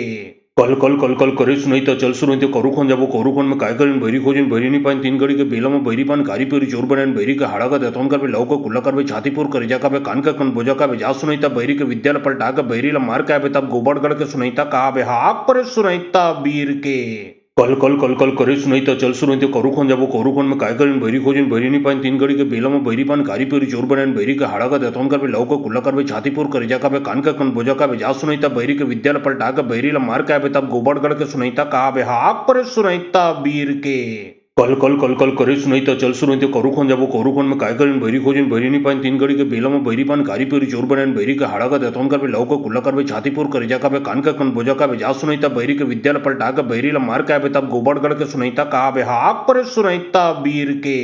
कल कल कल कल करे सुनाई तो चल सुनाई तो करूखन जाबो करूखन में काय करें भैरी खोजिन भैरी नहीं पाइन तीन घड़ी के बेला में भैरी पान कारी पेरी चोर बनान भैरी का हाड़ा का दतौन कर लव को कुल्ला कर छातीपुर कर जा का कान का कन बोजा का जा सुनाईता भैरी के विद्यालय पलटा का भैरी ला मार का तब गोबर गढ़ के सुनाईता कहा बे हाक पर सुनाईता वीर के कल कल कल कल करे सुनाई तो चल सुनाई तो करूखन जाबो करूखन में काय करें भैरी खोजिन भैरी नहीं पाइन तीन घड़ी के बेला में भैरी पान कारी पेरी चोर बनान भैरी का हाड़ा का दतौन कर लव को कुल्ला कर छातीपुर कर जा का कान का कन बोजा का जा सुनाईता भैरी के विद्यालय पलटा का भैरी ला मार का तब गोबर गढ़ के सुनाईता कहा बे हाक पर सुनाईता वीर के कल कल कल कल करे सुनाई तो चल सुनाई तो करूखन जाबो करूखन में काय करें भैरी खोजिन भैरी नहीं पाइन तीन घड़ी के बेला में भैरी पान कारी पेरी चोर बनान भैरी का हाड़ा का दतौन कर लव को कुल्ला कर छातीपुर कर जा का कान का कन बोजा का जा सुनाईता भैरी के विद्यालय पलटा का भैरी ला मार का तब गोबर गढ़ के सुनाईता कहा बे हाक पर सुनाईता वीर के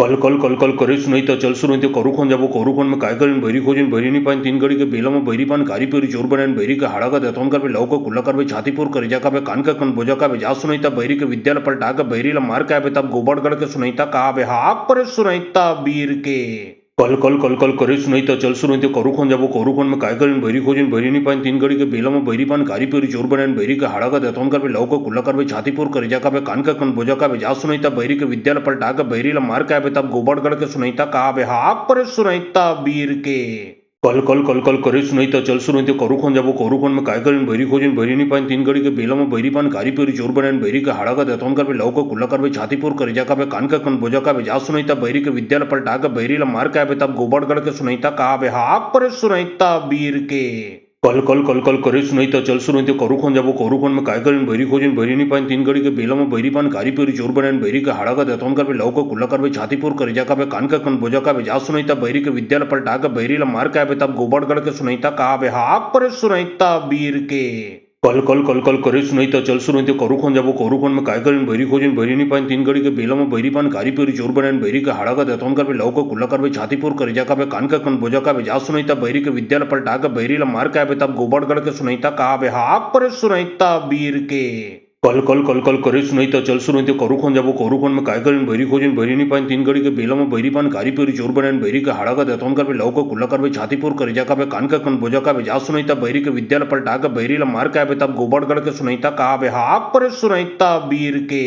कल कल कल कल करे सुनाई तो चल सुनाई तो करूखन जाबो करूखन में काय करें भैरी खोजिन भैरी नहीं पाइन तीन घड़ी के बेला में भैरी पान कारी पेरी चोर बनान भैरी का हाड़ा का दतौन कर लव को कुल्ला कर छातीपुर कर जा का कान का कन बोजा का जा सुनाईता भैरी के विद्यालय पलटा का भैरी ला मार का तब गोबर गढ़ के सुनाईता कहा बे हाक पर सुनाईता वीर के कल कल कल कल करे सुनाई तो चल सुनाई तो करूखन जाबो करूखन में काय करें भैरी खोजिन भैरी नहीं पाइन तीन घड़ी के बेला में भैरी पान कारी पेरी चोर बनान भैरी का हाड़ा का दतौन कर लव को कुल्ला कर छातीपुर कर जा का कान का कन बोजा का जा सुनाईता भैरी के विद्यालय पलटा का भैरी ला मार का तब गोबर गढ़ के सुनाईता कहा बे हाक पर सुनाईता वीर के कल कल कल कल करे सुनाई तो चल सुनाई तो करूखन जाबो करूखन में काय करें भैरी खोजिन भैरी नहीं पाइन तीन घड़ी के बेला में भैरी पान कारी पेरी चोर बनान भैरी का हाड़ा का दतौन कर लव को कुल्ला कर छातीपुर कर जा का कान का कन बोजा का जा सुनाईता भैरी के विद्यालय पलटा का भैरी ला मार का तब गोबर गढ़ के सुनाईता कहा बे हाक पर सुनाईता वीर के कल कल कल कल करे सुनाई तो चल सुनाई तो करूखन जाबो करूखन में काय करें भैरी खोजिन भैरी नहीं पाइन तीन घड़ी के बेला में भैरी पान कारी पेरी चोर बनान भैरी का हाड़ा का दतौन कर लव को कुल्ला कर छातीपुर कर जा का कान का कन बोजा का जा सुनाईता भैरी के विद्यालय पलटा का भैरी ला मार का तब गोबर गढ़ के सुनाईता कहा बे हाक पर सुनाईता वीर के कल कल कल कल करे सुनाई तो चल सुनाई तो करूखन जाबो करूखन में काय करें भैरी खोजिन भैरी नहीं पाइन तीन घड़ी के बेला में भैरी पान कारी पेरी चोर बनान भैरी का हाड़ा का दतौन कर लव को कुल्ला कर छातीपुर कर जा का कान का कन बोजा का जा सुनाईता भैरी के विद्यालय पलटा का भैरी ला मार का तब गोबर गढ़ के सुनाईता कहा बे हाक पर सुनाईता वीर के कल कल कल कल करे सुनाई तो चल सुनाई तो करूखन जाबो करूखन में काय करें भैरी खोजिन भैरी नहीं पाइन तीन घड़ी के बेला में भैरी पान कारी पेरी चोर बनान भैरी का हाड़ा का दतौन कर लव को कुल्ला कर छातीपुर कर जा का कान का कन बोजा का जा सुनाईता भैरी के विद्यालय पलटा का भैरी ला मार का तब गोबर गढ़ के सुनाईता कहा बे हाक पर सुनाईता वीर के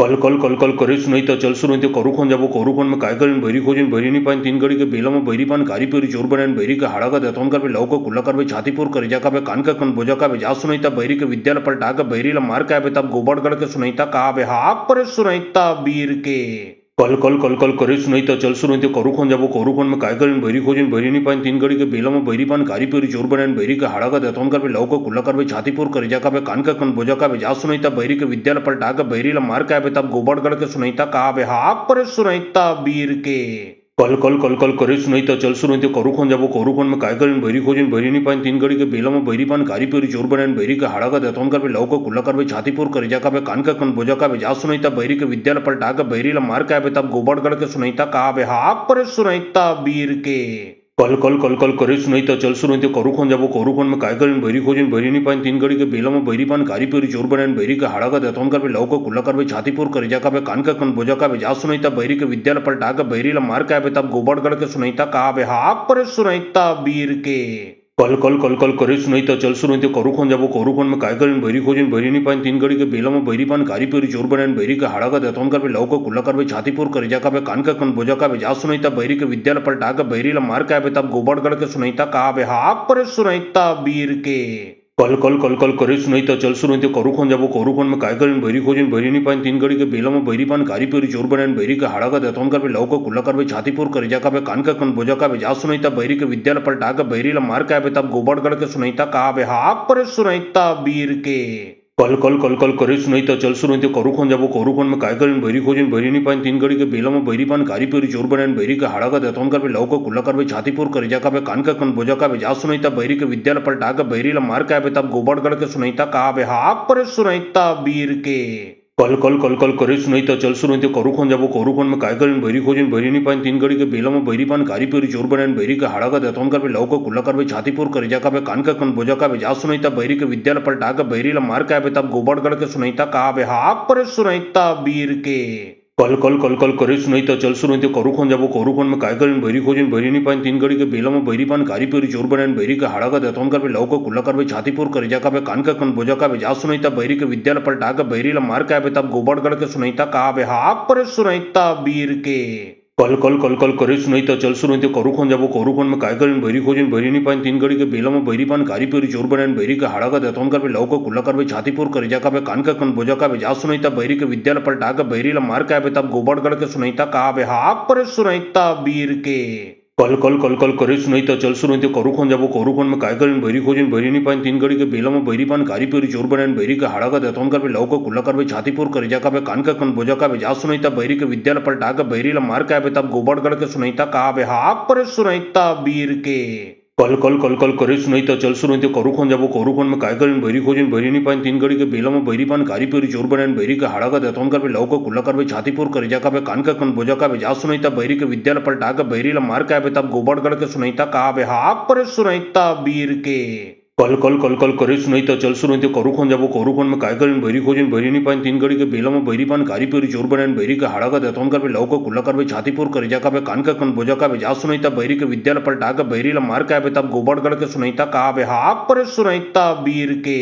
कल कल कल कल करे सुनाई तो चल सुनाई तो करूखन जाबो करूखन में काय करें भैरी खोजिन भैरी नहीं पाइन तीन घड़ी के बेला में भैरी पान कारी पेरी चोर बनान भैरी का हाड़ा का दतौन कर लव को कुल्ला कर छातीपुर कर जा का कान का कन बोजा का जा सुनाईता भैरी के विद्यालय पलटा का भैरी ला मार का तब गोबर गढ़ के सुनाईता कहा बे हाक पर सुनाईता वीर के कल कल कल कल करे सुनाई तो चल सुनाई तो करूखन जाबो करूखन में काय करें भैरी खोजिन भैरी नहीं पाइन तीन घड़ी के बेला में भैरी पान कारी पेरी चोर बनान भैरी का हाड़ा का दतौन कर लव को कुल्ला कर छातीपुर कर जा का कान का कन बोजा का जा सुनाईता भैरी के विद्यालय पलटा का भैरी ला मार का तब गोबर गढ़ के सुनाईता कहा बे हाक पर सुनाईता वीर के कल कल कल कल करे सुनाई तो चल सुनाई तो करूखन जाबो करूखन में काय करें भैरी खोजिन भैरी नहीं पाइन तीन घड़ी के बेला में भैरी पान कारी पेरी चोर बनान भैरी का हाड़ा का दतौन कर लव को कुल्ला कर छातीपुर कर जा का कान का कन बोजा का जा सुनाईता भैरी के विद्यालय पलटा का भैरी ला मार का तब गोबर गढ़ के सुनाईता कहा बे हाक पर सुनाईता वीर के कल कल कल कल करे सुनाई तो चल सुनाई तो करूखन जाबो करूखन में काय करें भैरी खोजिन भैरी नहीं पाइन तीन घड़ी के बेला में भैरी पान कारी पेरी चोर बनान भैरी का हाड़ा का दतौन कर लव को कुल्ला कर छातीपुर कर जा का कान का कन बोजा का जा सुनाईता भैरी के विद्यालय पलटा का भैरी ला मार का तब गोबर गढ़ के सुनाईता कहा बे हाक पर सुनाईता वीर के कल कल कल कल करे सुनाई तो चल सुनाई तो करूखन जाबो करूखन में काय करें भैरी खोजिन भैरी नहीं पाइन तीन घड़ी के बेला में भैरी पान कारी पेरी चोर बनान भैरी का हाड़ा का दतौन कर लव को कुल्ला कर छातीपुर कर जा का कान का कन बोजा का जा सुनाईता भैरी के विद्यालय पलटा का भैरी ला मार का तब गोबर गढ़ के सुनाईता कहा बे हाक पर सुनाईता वीर के कल कल कल कल करे सुनाई चल सुनाई करुखन जाबो करुखन में काय करें भैरी खोजिन भैरी नहीं पाइन तीन घड़ी के बेला में भैरी पान कारी पेरी चोर बनान भैरी के हाड़ा का देतौन कर लव को कुल्ला कर छातीपुर कर जा का कान का कन बोजा का जा सुनाईता भैरी के विद्यालय पलटा के भैरी ला मार के तब गोबड़गढ़ के सुनाईता कहा बे हाक पर सुनाईता वीर के कल कल कल कल करे सुनाई चल सुनाई करुखन जाबो करुखन में काय करें भैरी खोजिन भैरी नहीं पाइन तीन घड़ी के बेला में भैरी पान कारी पेरी चोर बनान भैरी के हाड़ा का देतौन कर लव को कुल्ला कर छातीपुर कर जा का कान का कन बोजा का जा सुनाईता भैरी के विद्यालय पलटा के भैरी ला मार के तब गोबड़गढ़ के सुनाईता कहा बे हाक पर सुनाईता वीर के कल कल कल कल करे सुनाई चल सुनाई करुखन जाबो करुखन में काय करें भैरी खोजिन भैरी नहीं पाइन तीन घड़ी के बेला में भैरी पान कारी पेरी चोर बनान भैरी के हाड़ा का देतौन कर लव को कुल्ला कर छातीपुर कर जा का कान का कन बोजा का जा सुनाईता भैरी के विद्यालय पलटा के भैरी ला मार के तब गोबड़गढ़ के सुनाईता कहा बे हाक पर सुनाईता वीर के कल कल कल कल करे सुनाई चल सुनाई करुखन जाबो करुखन में काय करें भैरी खोजिन भैरी नहीं पाइन तीन घड़ी के बेला में भैरी पान कारी पेरी चोर बनान भैरी के हाड़ा का देतौन कर लव को कुल्ला कर छातीपुर कर जा का कान का कन बोजा का जा सुनाईता भैरी के विद्यालय पलटा के भैरी ला मार के तब गोबड़गढ़ के सुनाईता कहा बे हाक पर सुनाईता वीर के कल कल कल कल करे सुनाई चल सुनाई करुखन जाबो करुखन में काय करें भैरी खोजिन भैरी नहीं पाइन तीन घड़ी के बेला में भैरी पान कारी पेरी चोर बनान भैरी के हाड़ा का देतौन कर लव को कुल्ला कर छातीपुर कर जा का कान का कन बोजा का जा सुनाईता भैरी के विद्यालय पलटा के भैरी ला मार के तब गोबड़गढ़ के सुनाईता कहा बे हाक पर सुनाईता वीर के कल कल कल कल करे सुनाई चल सुनाई करुखन जाबो करुखन में काय करें भैरी खोजिन भैरी नहीं पाइन तीन घड़ी के बेला में भैरी पान कारी पेरी चोर बनान भैरी के हाड़ा का देतौन कर लव को कुल्ला कर छातीपुर कर जा का कान का कन बोजा का जा सुनाईता भैरी के विद्यालय पलटा के भैरी ला मार के तब गोबड़गढ़ के सुनाईता कहा बे हाक पर सुनाईता वीर के कल कल कल कल करे सुनाई चल सुनाई करुखन जाबो करुखन में काय करें भैरी खोजिन भैरी नहीं पाइन तीन घड़ी के बेला में भैरी पान कारी पेरी चोर बनान भैरी के हाड़ा का देतौन कर लव को कुल्ला कर छातीपुर कर जा का कान का कन बोजा का जा सुनाईता भैरी के विद्यालय पलटा के भैरी ला मार के तब गोबड़गढ़ के सुनाईता कहा बे हाक पर सुनाईता वीर के कल कल कल कल करे सुनाई चल सुनाई करुखन जाबो करुखन में काय करें भैरी खोजिन भैरी नहीं पाइन तीन घड़ी के बेला में भैरी पान कारी पेरी चोर बनान भैरी के हाड़ा का देतौन कर लव को कुल्ला कर छातीपुर कर जा का कान का कन बोजा का जा सुनाईता भैरी के विद्यालय पलटा के भैरी ला मार के तब गोबड़गढ़ के सुनाईता कहा बे हाक पर सुनाईता वीर के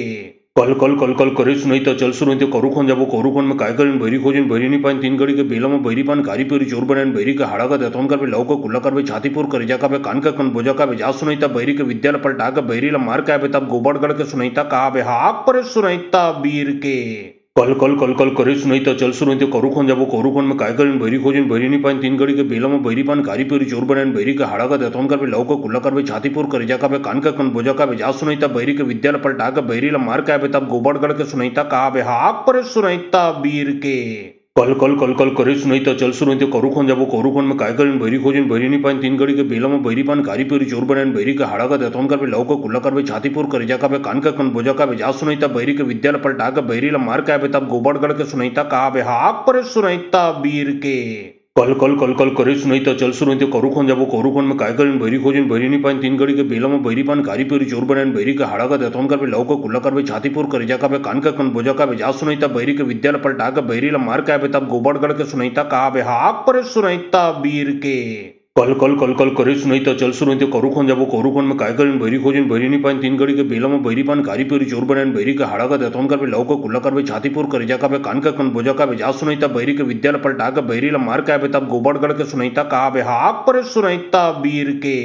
कल कल कल कल करे सुनाई चल सुनाई करुखन जाबो करुखन में काय करें भैरी खोजिन भैरी नहीं पाइन तीन घड़ी के बेला में भैरी पान कारी पेरी चोर बनान भैरी के हाड़ा का देतौन कर लव को कुल्ला कर छातीपुर कर जा का कान का कन बोजा का जा सुनाईता भैरी के विद्यालय पलटा के भैरी ला मार के तब गोबड़गढ़ के सुनाईता कहा बे हाक पर सुनाईता वीर के कल कल कल कल करे सुनाई चल सुनाई करुखन जाबो करुखन में काय करें भैरी खोजिन भैरी नहीं पाइन तीन घड़ी के बेला में भैरी पान कारी पेरी चोर बनान भैरी के हाड़ा का देतौन कर लव को कुल्ला कर छातीपुर कर जा का कान का कन बोजा का जा सुनाईता भैरी के विद्यालय पलटा के भैरी ला मार के तब गोबड़गढ़ के सुनाईता कहा बे हाक पर सुनाईता वीर के कल कल कल कल करे सुनाई चल सुनाई करुखन जाबो करुखन में काय करें भैरी खोजिन भैरी नहीं पाइन तीन घड़ी के बेला में भैरी पान कारी पेरी चोर बनान भैरी के हाड़ा का देतौन कर लव को कुल्ला कर छातीपुर कर जा का कान का कन बोजा का जा सुनाईता भैरी के विद्यालय पलटा के भैरी ला मार के तब गोबड़गढ़ के सुनाईता कहा बे हाक पर सुनाईता वीर के कल कल कल कल करे सुनाई चल सुनाई करुखन जाबो करुखन में काय करें भैरी खोजिन भैरी नहीं पाइन तीन घड़ी के बेला में भैरी पान कारी पेरी चोर बनान भैरी के हाड़ा का देतौन कर लव को कुल्ला कर छातीपुर कर जा का कान का कन बोजा का जा सुनाईता भैरी के विद्यालय पलटा के भैरी ला मार के तब गोबड़गढ़ के सुनाईता कहा बे हाक पर सुनाईता वीर के कल कल कल कल करे सुनाई चल सुनाई करुखन जाबो करुखन में काय करें भैरी खोजिन भैरी नहीं पाइन तीन घड़ी के बेला में भैरी पान कारी पेरी चोर बनान भैरी के हाड़ा का देतौन कर लव को कुल्ला कर छातीपुर कर जा का कान का कन बोजा का जा सुनाईता भैरी के विद्यालय पलटा के भैरी ला मार के तब गोबड़गढ़ के सुनाईता कहा बे हाक पर सुनाईता वीर के